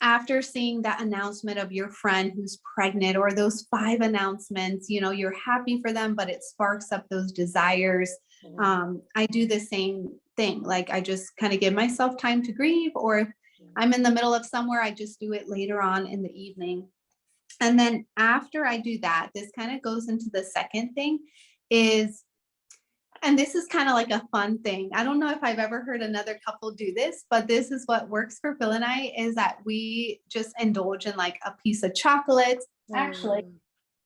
C: after seeing that announcement of your friend who's pregnant, or those 5 announcements, you know, you're happy for them, but it sparks up those desires. I do the same thing. Like I just kind of give myself time to grieve, or if I'm in the middle of somewhere, I just do it later on in the evening. And then after I do that, this kind of goes into the second thing is, and this is kind of like a fun thing. I don't know if I've ever heard another couple do this, but this is what works for Phil and I, is that we just indulge in like a piece of chocolate. Actually,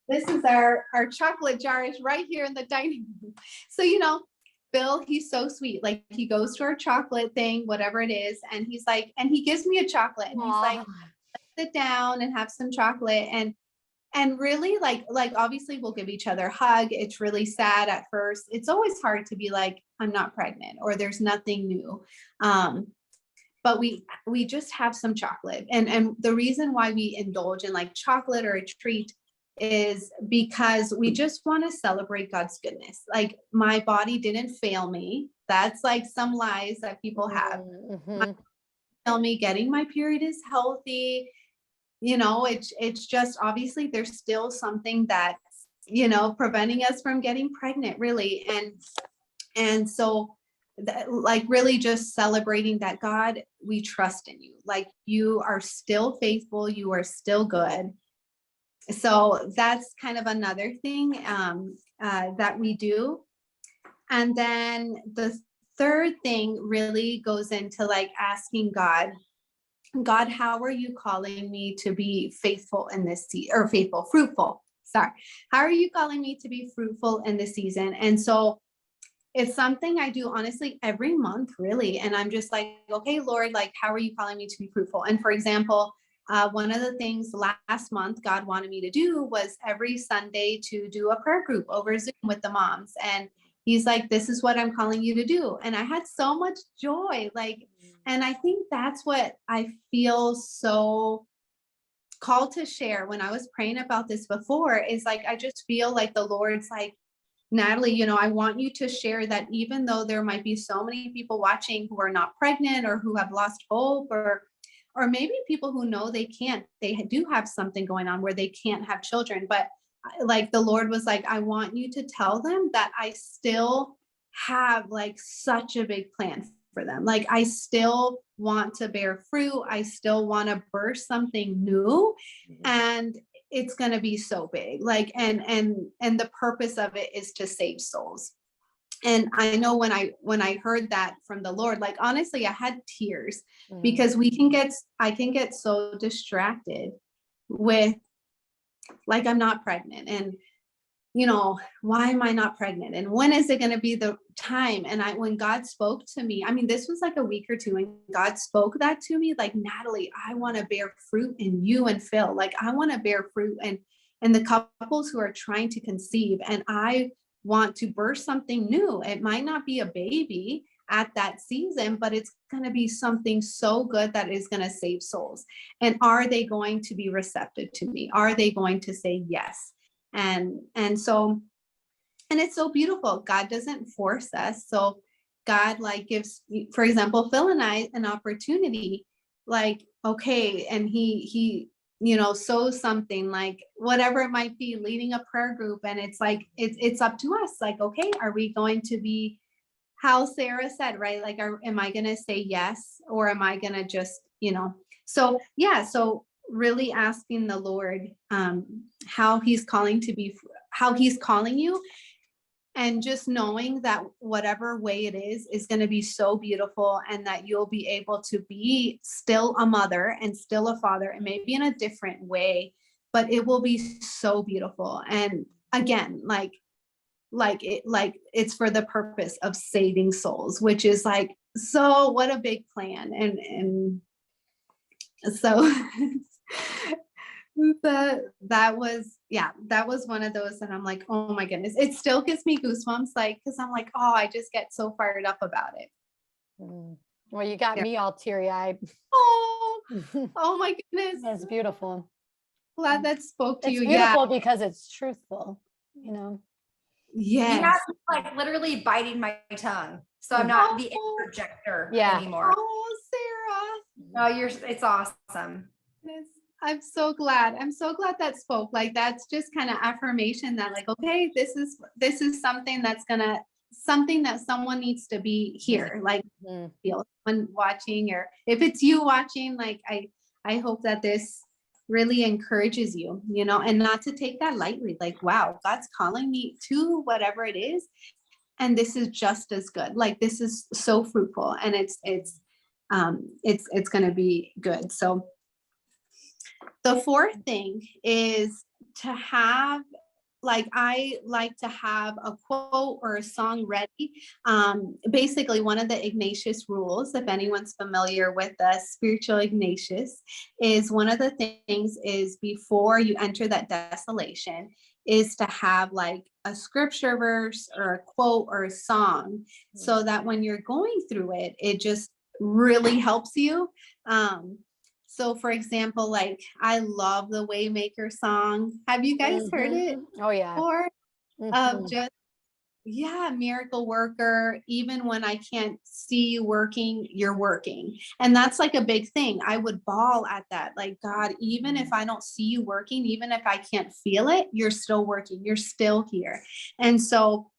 C: this is our chocolate jar is right here in the dining room. So, you know, Bill, he's so sweet. Like he goes to our chocolate thing, whatever it is. And he's like, and he gives me a chocolate and he's like, sit down and have some chocolate. And really like obviously we'll give each other a hug. It's really sad at first. It's always hard to be like, I'm not pregnant or there's nothing new. But we just have some chocolate. And the reason why we indulge in like chocolate or a treat is because we just want to celebrate God's goodness. Like my body didn't fail me. That's like some lies that people have. Fail me. Getting my period is healthy. You know, it's just obviously there's still something that's, you know, preventing us from getting pregnant, really. And so like really just celebrating that, God, we trust in you. Like you are still faithful. You are still good. So that's kind of another thing that we do. And then the third thing really goes into like asking God, how are you calling me to be faithful in this season, or fruitful? Sorry. How are you calling me to be fruitful in this season? And so it's something I do honestly every month, really. And I'm just like, okay, Lord, like, how are you calling me to be fruitful? And for example, one of the things last month God wanted me to do was every Sunday to do a prayer group over Zoom with the moms. And he's like, this is what I'm calling you to do. And I had so much joy, like, and I think that's what I feel so called to share when I was praying about this before, is like, I just feel like the Lord's like, Natalie, you know, I want you to share that even though there might be so many people watching who are not pregnant or who have lost hope, or maybe people who know they do have something going on where they can't have children. But like the Lord was like, I want you to tell them that I still have like such a big plan for them. Like I still want to bear fruit. I still want to birth something new. And it's going to be so big. Like, and the purpose of it is to save souls. And I know when I heard that from the Lord, like, honestly, I had tears because I can get so distracted with like, I'm not pregnant, and you know, why am I not pregnant? And when is it going to be the time? And when God spoke to me, I mean, this was like a week or two, and God spoke that to me, like, Natalie, I want to bear fruit in you and Phil. Like, I want to bear fruit and the couples who are trying to conceive. And I want to birth something new. It might not be a baby at that season, but it's going to be something so good that is going to save souls. And are they going to be receptive to me? Are they going to say yes? And so, and it's so beautiful. God doesn't force us. So God like gives, for example, Phil and I an opportunity, like, okay. And he, you know, sows something, like whatever it might be, leading a prayer group. And it's like, it's up to us. Like, okay, are we going to be, how Sarah said, right? Like, am I going to say yes? Or am I going to just, you know, so yeah. So really asking the Lord how he's calling you, and just knowing that whatever way it is going to be so beautiful, and that you'll be able to be still a mother and still a father, and maybe in a different way, but it will be so beautiful. And again, like it's for the purpose of saving souls, which is like, so what a big plan. And so that was one of those that I'm like, oh my goodness, it still gives me goosebumps, like, because I'm like, oh, I just get so fired up about it.
B: Well, you got me all teary-eyed.
C: Oh my goodness,
B: that's beautiful.
C: Glad that spoke to you.
B: It's beautiful because it's truthful, you know.
C: Yes.
A: You have me like literally biting my tongue, so I'm not the interjector anymore.
C: Oh,
A: No,
C: Sarah.
A: it's awesome.
C: I'm so glad that spoke. Like, that's just kind of affirmation that, like, okay, this is something something that someone needs to be here. Like, feel someone watching, or if it's you watching, like, I hope that this really encourages you, you know, and not to take that lightly. Like, wow, God's calling me to whatever it is, and this is just as good. Like, this is so fruitful, and it's going to be good. So the fourth thing is to have, like, I like to have a quote or a song ready. Basically, one of the Ignatius rules, if anyone's familiar with the spiritual Ignatius, is one of the things is, before you enter that desolation, is to have like a scripture verse or a quote or a song, so that when you're going through it, it just really helps you. So for example, like, I love the Waymaker song. Have you guys heard it?
B: Oh yeah.
C: Or just, yeah, miracle worker. Even when I can't see you working, you're working. And that's like a big thing. I would bawl at that. Like, God, even if I don't see you working, even if I can't feel it, you're still working. You're still here. And so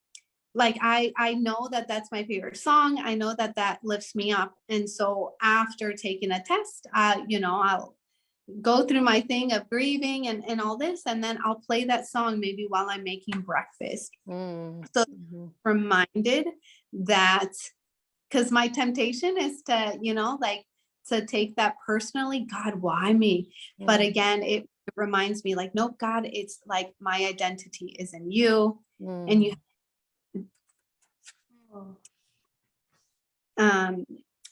C: like I know that that's my favorite song. I know that that lifts me up. And so after taking a test, I'll go through my thing of grieving and all this, and then I'll play that song maybe while I'm making breakfast. So reminded that, because my temptation is to, like to take that personally, God, why me? But again, it reminds me like, nope, God, it's like my identity is in you. And you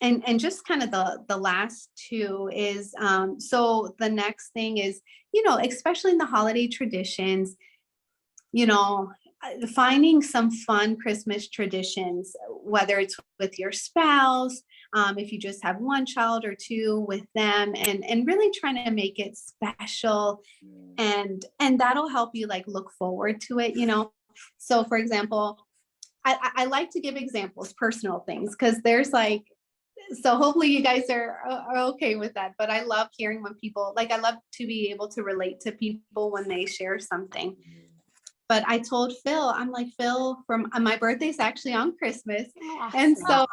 C: and just kind of the last two is so the next thing is, especially in the holiday traditions, finding some fun Christmas traditions, whether it's with your spouse, if you just have one child or two with them, and really trying to make it special, and that'll help you like look forward to it. So for example, I like to give examples, personal things, because there's like, so hopefully you guys are okay with that. But I love hearing when people, like, I love to be able to relate to people when they share something. But I told Phil, I'm like, Phil, from my birthday's actually on Christmas.
B: Awesome.
C: And so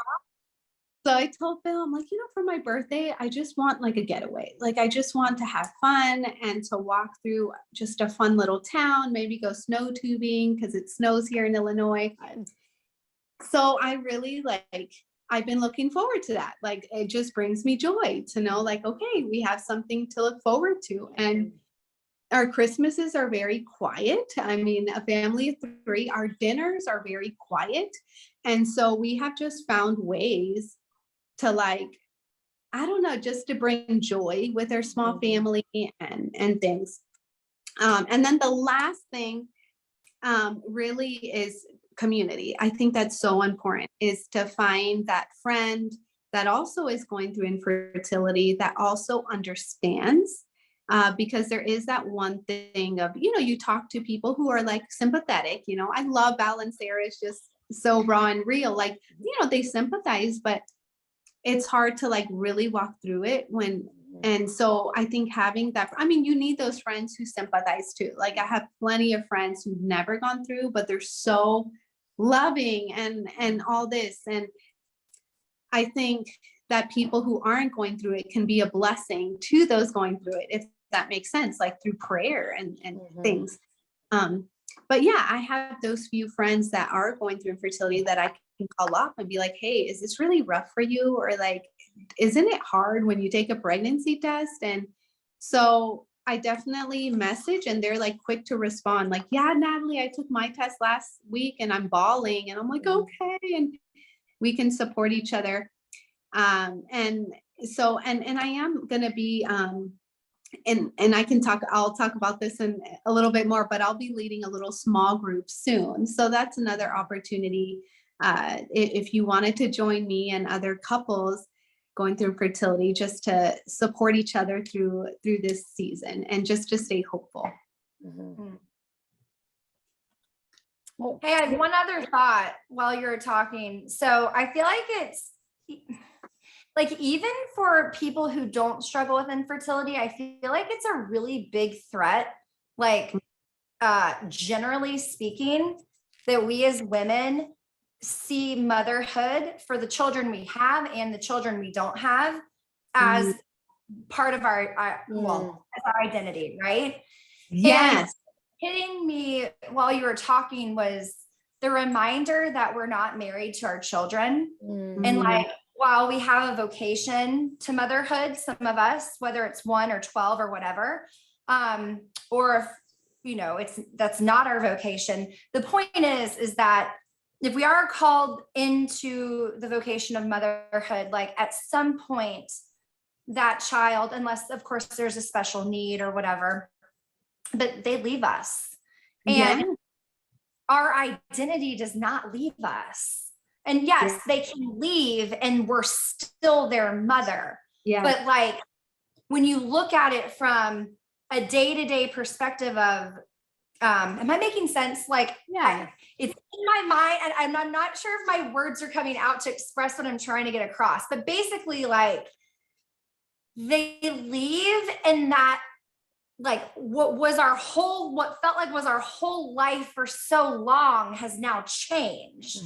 C: I told Phil, I'm like, for my birthday, I just want like a getaway. Like, I just want to have fun and to walk through just a fun little town, maybe go snow tubing because it snows here in Illinois. So I really I've been looking forward to that. Like, it just brings me joy to know like, okay, we have something to look forward to. And our Christmases are very quiet. I mean, a family of 3, our dinners are very quiet. And so we have just found ways to like, I don't know, just to bring joy with our small family and things. And then the last thing really is community. I think that's so important, is to find that friend that also is going through infertility, that also understands, because there is that one thing of, you talk to people who are like sympathetic. I love Val and Sarah is just so raw and real. Like, they sympathize, but it's hard to like really walk through it and so I think having that, you need those friends who sympathize too. Like, I have plenty of friends who've never gone through, but they're so loving and all this. And I think that people who aren't going through it can be a blessing to those going through it, if that makes sense, like through prayer and things. But yeah, I have those few friends that are going through infertility that I can call up and be like, hey, is this really rough for you? Or like, isn't it hard when you take a pregnancy test? And so I definitely message, and they're like quick to respond. Like, yeah, Natalie, I took my test last week and I'm bawling. And I'm like, okay. And we can support each other. And so, and I am going to be, and I'll talk about this in a little bit more, but I'll be leading a little small group soon. So that's another opportunity. If you wanted to join me and other couples going through fertility, just to support each other through this season and just to stay hopeful.
A: Hey, I have one other thought while you're talking. So I feel like it's like, even for people who don't struggle with infertility, I feel like it's a really big threat. Like, generally speaking, that we as women see motherhood for the children we have and the children we don't have as part of our as our identity, right?
C: Yes.
A: And hitting me while you were talking was the reminder that we're not married to our children. And like, while we have a vocation to motherhood, some of us, whether it's 1 or 12 or whatever, or if that's not our vocation, the point is that if we are called into the vocation of motherhood, like at some point that child, unless of course there's a special need or whatever, but they leave us. And our identity does not leave us. And yes, they can leave and we're still their mother. But like, when you look at it from a day-to-day perspective of, am I making sense? Like, it's in my mind, and I'm not sure if my words are coming out to express what I'm trying to get across, but basically, like, they leave, and that what felt like was our whole life for so long has now changed.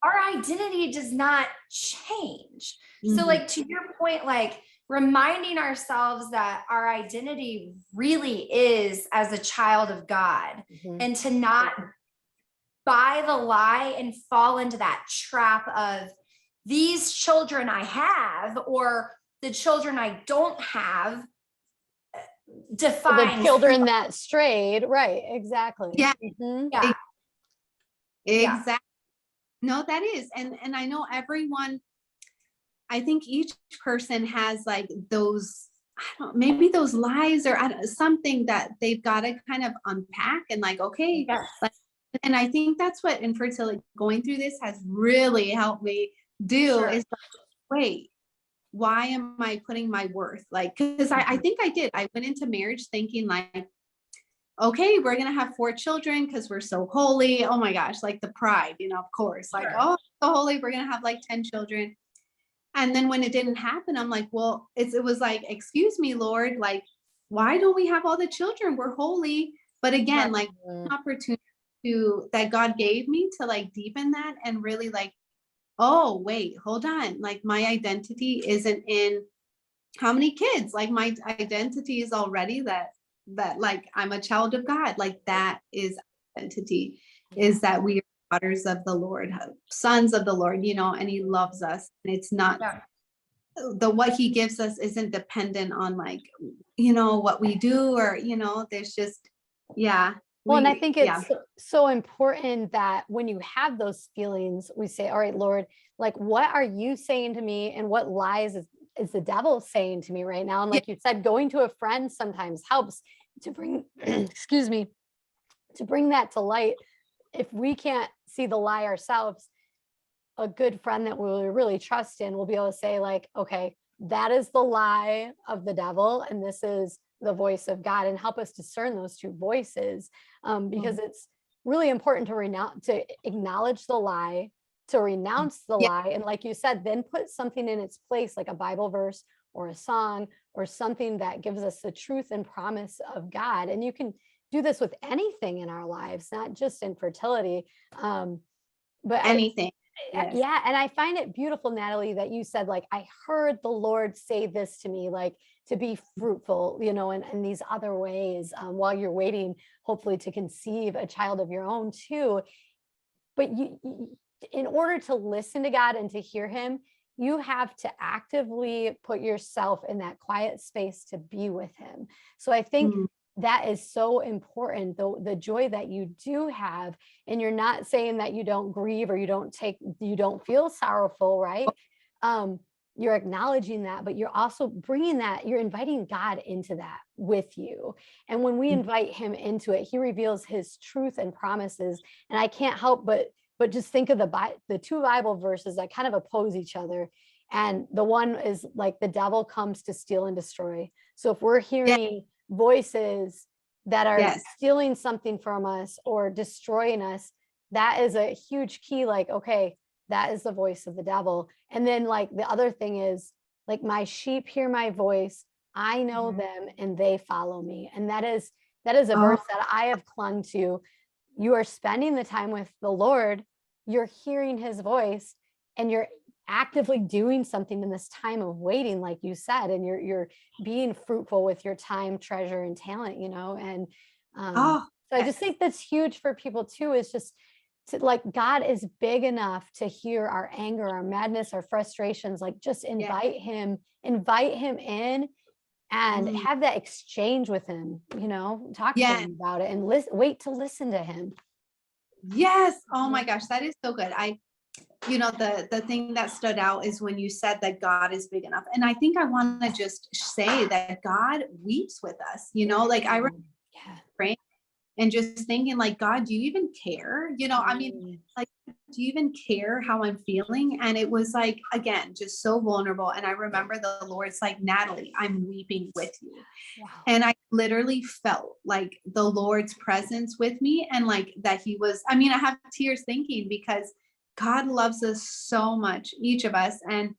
A: Our identity does not change. So like, to your point, like reminding ourselves that our identity really is as a child of God, and to not buy the lie and fall into that trap of these children I have, or the children I don't have, define
B: the children that strayed. Right. Exactly.
C: Yeah.
A: Yeah.
C: Exactly. No, that is. And I know everyone, I think each person has like those, I don't, maybe those lies or something that they've got to kind of unpack and like, okay. Like, and I think that's what infertility, going through this, has really helped me do, is like, wait, why am I putting my worth? Like, because I think I did. I went into marriage thinking like, okay, we're going to have 4 children because we're so holy. Oh my gosh, like the pride, of course, like, oh, so holy, we're going to have like 10 children. And then when it didn't happen, I'm like, well, it was like, excuse me, Lord, like, why don't we have all the children? We're holy. But again, like an opportunity that God gave me to like deepen that and really like, oh, wait, hold on. Like my identity isn't in how many kids, like my identity is already that like I'm a child of God. Like that is identity, is that we are daughters of the Lord, sons of the Lord, and he loves us. And it's not what he gives us isn't dependent on like, what we do or, there's just,
B: Well, and I think it's so important that when you have those feelings, we say, all right, Lord, like, what are you saying to me? And what lies is the devil saying to me right now? And like you said, going to a friend sometimes helps to bring, excuse me, to bring that to light. If we can't see the lie ourselves, a good friend that we really trust in will be able to say like, okay, that is the lie of the devil, and this is the voice of God, and help us discern those two voices, because it's really important to acknowledge the lie, to renounce the lie, and like you said, then put something in its place, like a Bible verse or a song or something that gives us the truth and promise of God. And you can do this with anything in our lives, not just infertility, but
C: anything.
B: Yeah. And I find it beautiful, Natalie, that you said, like, I heard the Lord say this to me, like, to be fruitful, in these other ways, while you're waiting, hopefully, to conceive a child of your own too. But you, in order to listen to God and to hear him, you have to actively put yourself in that quiet space to be with him. So I think that is so important, the joy that you do have. And you're not saying that you don't grieve or you don't feel sorrowful, right? You're acknowledging that, but you're also bringing that, you're inviting God into that with you. And when we invite him into it, he reveals his truth and promises. And I can't help but just think of the 2 Bible verses that kind of oppose each other. And the one is like, the devil comes to steal and destroy. So if we're hearing voices that are stealing something from us or destroying us, that is a huge key. Like, okay, that is the voice of the devil. And then like the other thing is like, my sheep hear my voice, I know them and they follow me. And that is a verse that I have clung to. You are spending the time with the Lord, you're hearing his voice, and you're actively doing something in this time of waiting, like you said, and you're being fruitful with your time, treasure, and talent, and so I just think that's huge for people too, is just to, like, God is big enough to hear our anger, our madness, our frustrations. Like, just invite him in and have that exchange with him, talk to him about it and wait to listen to him.
C: Yes. Oh my gosh, that is so good. The thing that stood out is when you said that God is big enough. And I think I want to just say that God weeps with us, like I remember praying and just thinking like, God, do you even care? I mean, like, do you even care how I'm feeling? And it was like, again, just so vulnerable. And I remember the Lord's like, Natalie, I'm weeping with you. Wow. And I literally felt like the Lord's presence with me, and like that he was, I have tears thinking, because God loves us so much, each of us. And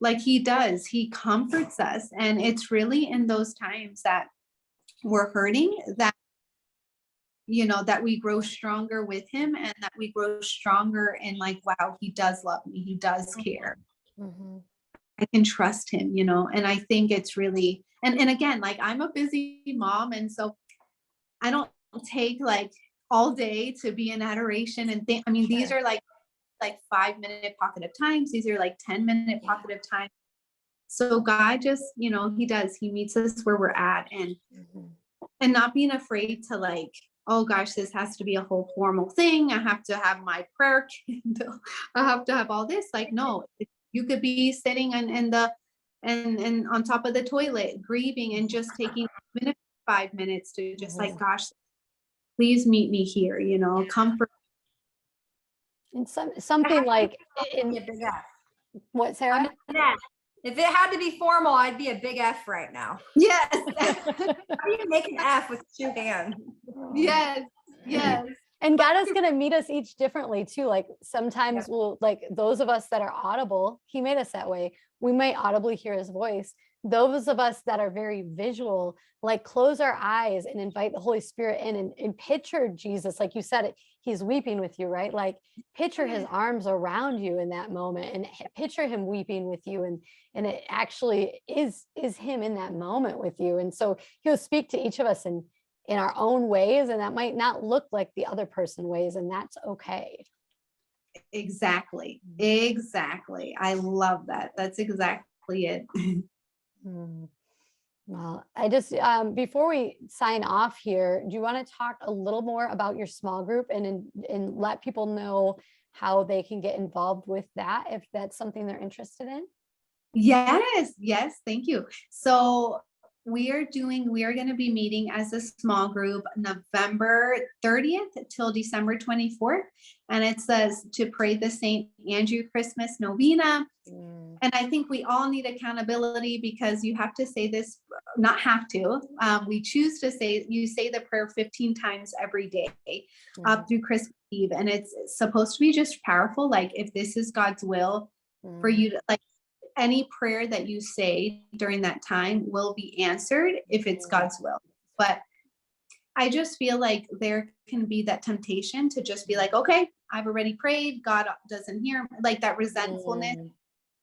C: like he does, he comforts us. And it's really in those times that we're hurting, that, you know, that we grow stronger with him, and that we grow stronger in like, wow, he does love me. He does care.
B: Mhm.
C: I can trust him, you know? And I think it's really, and again, like I'm a busy mom. And so I don't take like all day to be in adoration and think, I mean, these are like 5-minute pocket of times. These are like 10-minute pocket of time. So God just, you know, he meets us where we're at, and not being afraid to like, oh gosh, this has to be a whole formal thing. I have to have my prayer candle. I have to have all this. Like, no, you could be sitting and on top of the toilet, grieving, and just taking 5 minutes to just like, gosh, please meet me here, you know, comfort.
B: And something like in
A: Be a big F.
B: what, Sarah?
A: I'm an F. If it had to be formal, I'd be a big F right now.
C: Yes.
A: How do you make an F with 2 hands?
C: Yes. Yes.
B: And God is going to meet us each differently too. Like sometimes we'll, like those of us that are audible, he made us that way. We might audibly hear his voice. Those of us that are very visual, like close our eyes and invite the Holy Spirit in, and picture Jesus. Like you said, he's weeping with you, right? Like picture his arms around you in that moment, and picture him weeping with you. And it actually is him in that moment with you. And so he'll speak to each of us in our own ways, and that might not look like the other person ways, and that's okay.
C: Exactly. I love that. That's exactly it.
B: Well, I just before we sign off here, do you want to talk a little more about your small group and let people know how they can get involved with that if that's something they're interested in?
C: Yes, thank you. So we are going to be meeting as a small group November 30th till December 24th. And it says to pray the St. Andrew Christmas novena. And I think we all need accountability, because you have to say this, not have to, we choose to say, you say the prayer 15 times every day up through Christmas Eve. And it's supposed to be just powerful. Like if this is God's will for you to, like, any prayer that you say during that time will be answered if it's God's will. But I just feel like there can be that temptation to just be like, okay, I've already prayed. God doesn't hear, like that resentfulness.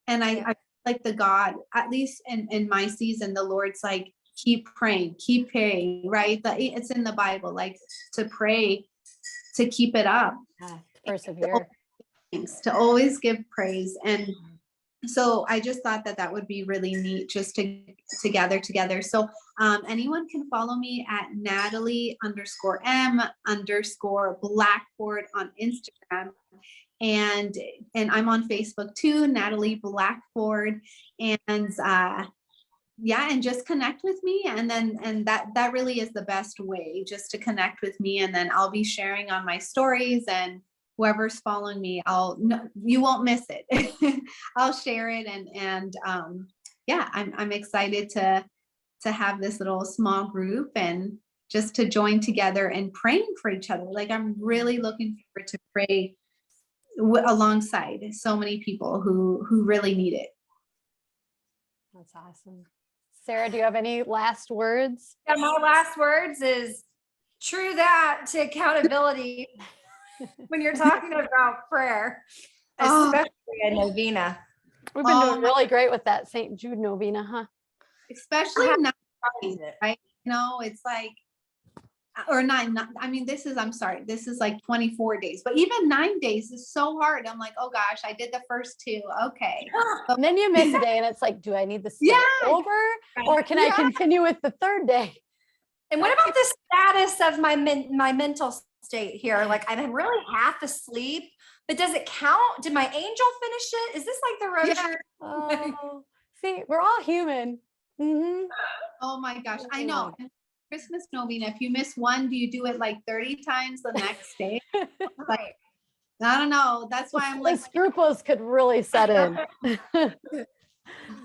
C: And I like the God, at least in my season, the Lord's like, keep praying, right? It's in the Bible, like to pray, to keep it up,
B: persevere,
C: to always give praise. And so I just thought that would be really neat just to gather together. So anyone can follow me at Natalie_M_Blackboard on Instagram. And I'm on Facebook too, Natalie Blackboard. And and just connect with me. And that really is the best way, just to connect with me. And then I'll be sharing on my stories, and whoever's following me, you won't miss it. I'll share it. I'm excited to have this little small group and just to join together and praying for each other. Like I'm really looking forward to pray alongside so many people who really need it.
B: That's awesome. Sarah, do you have any last words?
A: Yeah, my last words is true that to accountability when you're talking about prayer, especially a novena.
B: We've been doing really great with that St. Jude novena, huh?
C: Especially not, right? You know, it's like, or nine, I mean, this is like 24 days, but even 9 days is so hard. I'm like, oh gosh, I did the first 2. Okay.
B: And then you miss a day and it's like, do I need this to go over, or can I continue with the 3rd day?
A: And what about the status of my mental state here? Like I'm really half asleep, but does it count? Did my angel finish it? Is this like the rosary?
B: Oh, see, we're all human.
C: Oh my gosh, I know. Christmas novena, if you miss one, do you do it like 30 times the next day? Like, I don't know. That's why I'm like,
B: scruples could really set in.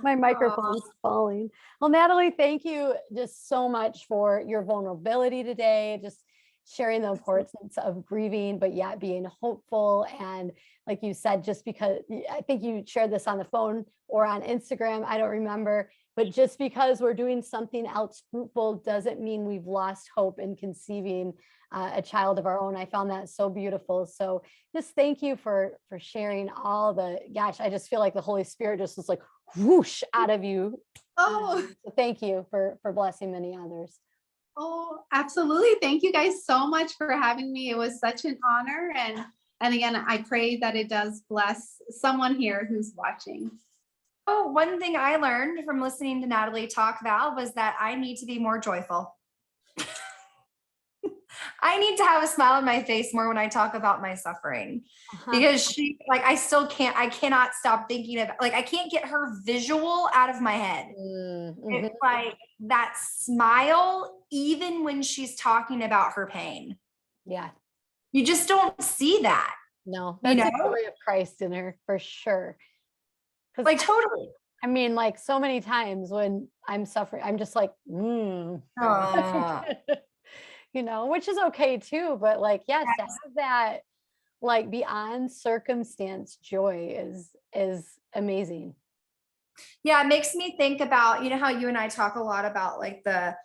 B: My microphone's falling. Well, Natalie, thank you just so much for your vulnerability today, just sharing the importance of grieving, but yet being hopeful. And like you said, just because I think you shared this on the phone or on Instagram, I don't remember, but just because we're doing something else fruitful doesn't mean we've lost hope in conceiving a child of our own. I found that so beautiful. So just thank you for sharing all the, gosh, I just feel like the Holy Spirit just was like whoosh out of you.
C: Oh,
B: So thank you for blessing many others.
C: oh, absolutely. Thank you guys so much for having me. It was such an honor. And again, I pray that it does bless someone here who's watching.
A: Oh, one thing I learned from listening to Natalie talk, Val, was that I need to be more joyful. I need to have a smile on my face more when I talk about my suffering, because she, like, I cannot stop thinking of, like, I can't get her visual out of my head.
B: Mm-hmm.
A: It's like that smile, even when she's talking about her pain.
B: Yeah.
A: You just don't see that.
B: No, that's the glory of Christ in her for sure.
A: Like totally.
B: I mean, like so many times when I'm suffering, I'm just like, you know, which is okay too. But like, yes, to have that like beyond circumstance joy is amazing.
A: Yeah, it makes me think about, you know, how you and I talk a lot about like the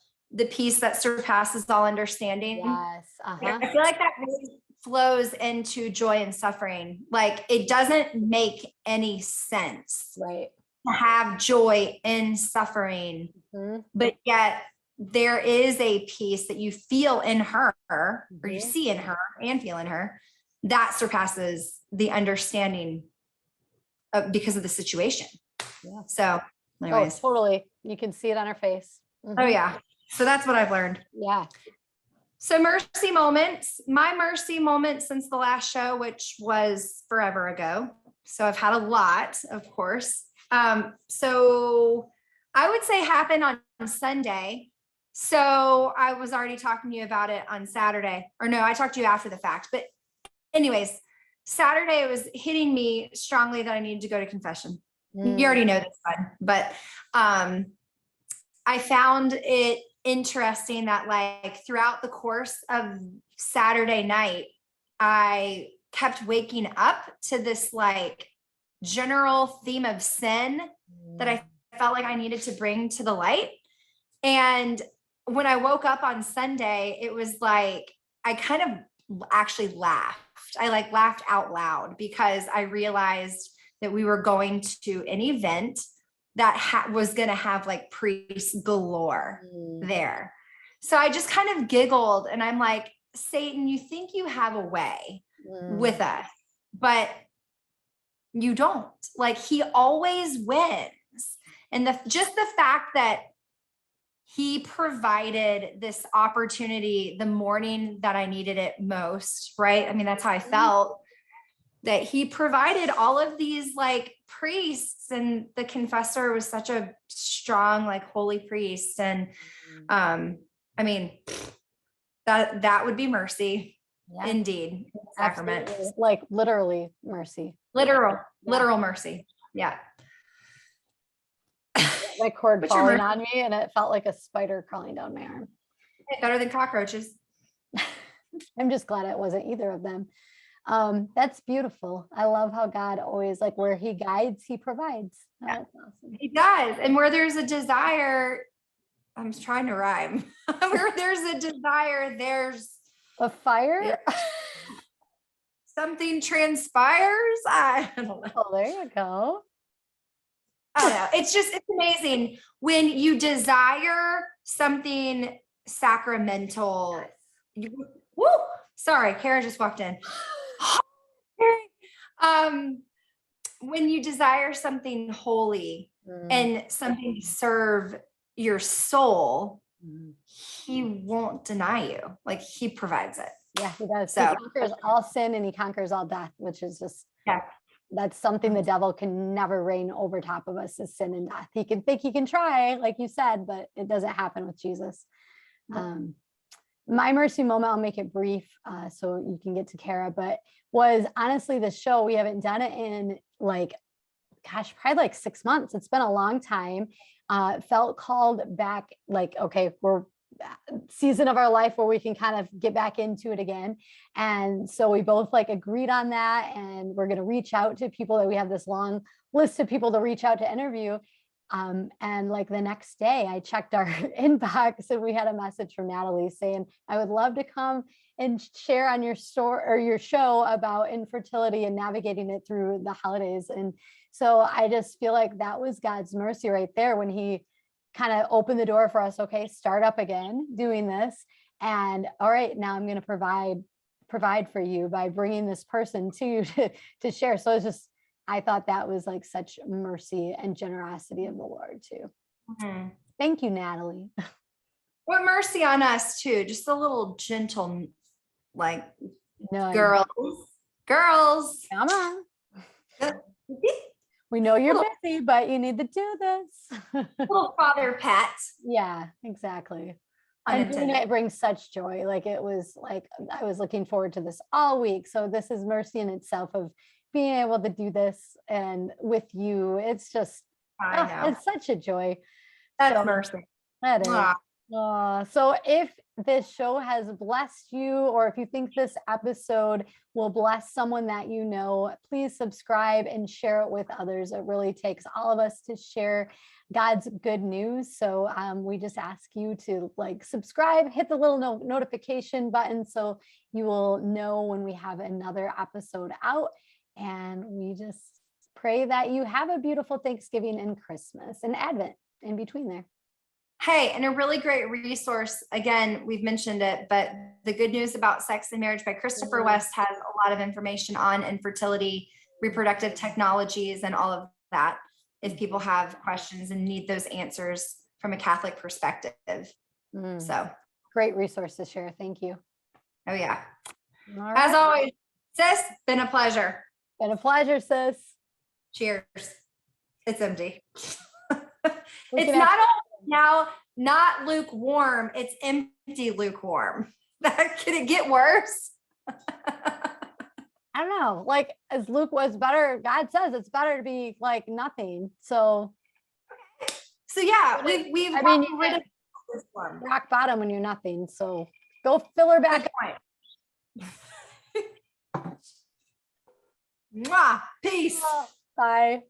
A: peace that surpasses all understanding.
B: Yes.
A: I feel like that really flows into joy and suffering. Like it doesn't make any sense,
B: right,
A: to have joy in suffering, but yet there is a peace that you feel in her, or you see in her and feel in her, that surpasses the understanding because of the situation. Yeah. So anyways.
B: Oh, totally. You can see it on her face.
A: Oh yeah. So that's what I've learned.
B: Yeah. So
A: mercy moments, my mercy moment since the last show, which was forever ago. So I've had a lot, of course. So I would say happened on Sunday. So I was already talking to you about it on Saturday, or no, I talked to you after the fact, but anyways, Saturday it was hitting me strongly that I needed to go to confession. You already know this one, but I found it interesting that like throughout the course of Saturday night, I kept waking up to this like general theme of sin that I felt like I needed to bring to the light. And when I woke up on Sunday, it was like, I kind of actually laughed. I like laughed out loud because I realized that we were going to an event that was going to have like priests galore there. So I just kind of giggled and I'm like, Satan, you think you have a way with us, but you don't. Like he always wins. And just the fact that he provided this opportunity the morning that I needed it most, right? I mean, that's how I felt, that he provided all of these like priests, and the confessor was such a strong, like holy priest. And I mean, that would be mercy. Yeah. Indeed. Sacrament.
B: Absolutely. Like literally mercy.
A: Literal mercy. Yeah.
B: My cord falling on me and it felt like a spider crawling down my arm.
A: Better than cockroaches.
B: I'm just glad it wasn't either of them. That's beautiful. I love how God always, like where he guides, he provides. Oh, that's awesome.
A: He does. And where there's a desire, I'm trying to rhyme. Where there's a desire, there's
B: a fire.
A: Yeah. Something transpires. I don't know.
B: Oh, there you go.
A: I don't know. It's amazing when you desire something sacramental. Woo! Sorry, Kara just walked in. When you desire something holy and something to serve your soul, he won't deny you. Like he provides it.
B: Yeah, he does.
A: So
B: he conquers all sin and he conquers all death, which is just that's something the devil can never reign over top of us, is sin and death. He can think he can try, like you said, but it doesn't happen with Jesus. My mercy moment, I'll make it brief so you can get to Kara, but was honestly the show. We haven't done it in like, gosh, probably like 6 months. It's been a long time. Felt called back, like, okay, we're season of our life where we can kind of get back into it again. And so we both like agreed on that. And we're going to reach out to people, that we have this long list of people to reach out to interview. And like the next day I checked our inbox and we had a message from Natalie saying, I would love to come and share on your store or your show about infertility and navigating it through the holidays. And so I just feel like that was God's mercy right there when he kind of opened the door for us. Okay, start up again doing this. And all right, now I'm going to provide for you by bringing this person to you to share. So it's just, I thought that was like such mercy and generosity of the Lord too.
A: Mhm.
B: Thank you, Natalie.
A: What mercy on us too. Just a little gentle, like
B: No,
A: girls.
B: come on. We know you're busy, but you need to do this.
A: Little father pat.
B: Yeah, exactly. And doing
A: Unintended.
B: it brings such joy. Like it was like, I was looking forward to this all week. So this is mercy in itself of being able to do this and with you. It's just,
A: I know.
B: it's such a joy.
A: That's
B: So
A: mercy.
B: that is.
A: Mwah.
B: So if this show has blessed you, or if you think this episode will bless someone that you know, please subscribe and share it with others. It really takes all of us to share God's good news. So we just ask you to like subscribe, hit the little notification button so you will know when we have another episode out. And we just pray that you have a beautiful Thanksgiving and Christmas and Advent in between there.
A: Hey, and a really great resource. Again, we've mentioned it, but The Good News About Sex and Marriage by Christopher West has a lot of information on infertility, reproductive technologies, and all of that. If people have questions and need those answers from a Catholic perspective. So
B: great resource to share. Thank you.
A: Oh yeah.
B: All
A: As
B: right.
A: always, sis, been a pleasure.
B: Been a pleasure, sis.
A: Cheers. It's empty.
B: We
A: It's
B: can
A: not only now not lukewarm, it's empty lukewarm. Can it get worse?
B: I don't know. Like as Luke was better, God says it's better to be like nothing. So
A: Yeah, we've
B: I mean,
A: gotten rid of this one.
B: rock bottom when you're nothing. So go fill her back
A: Good point. Mwah. Peace.
B: up. Bye.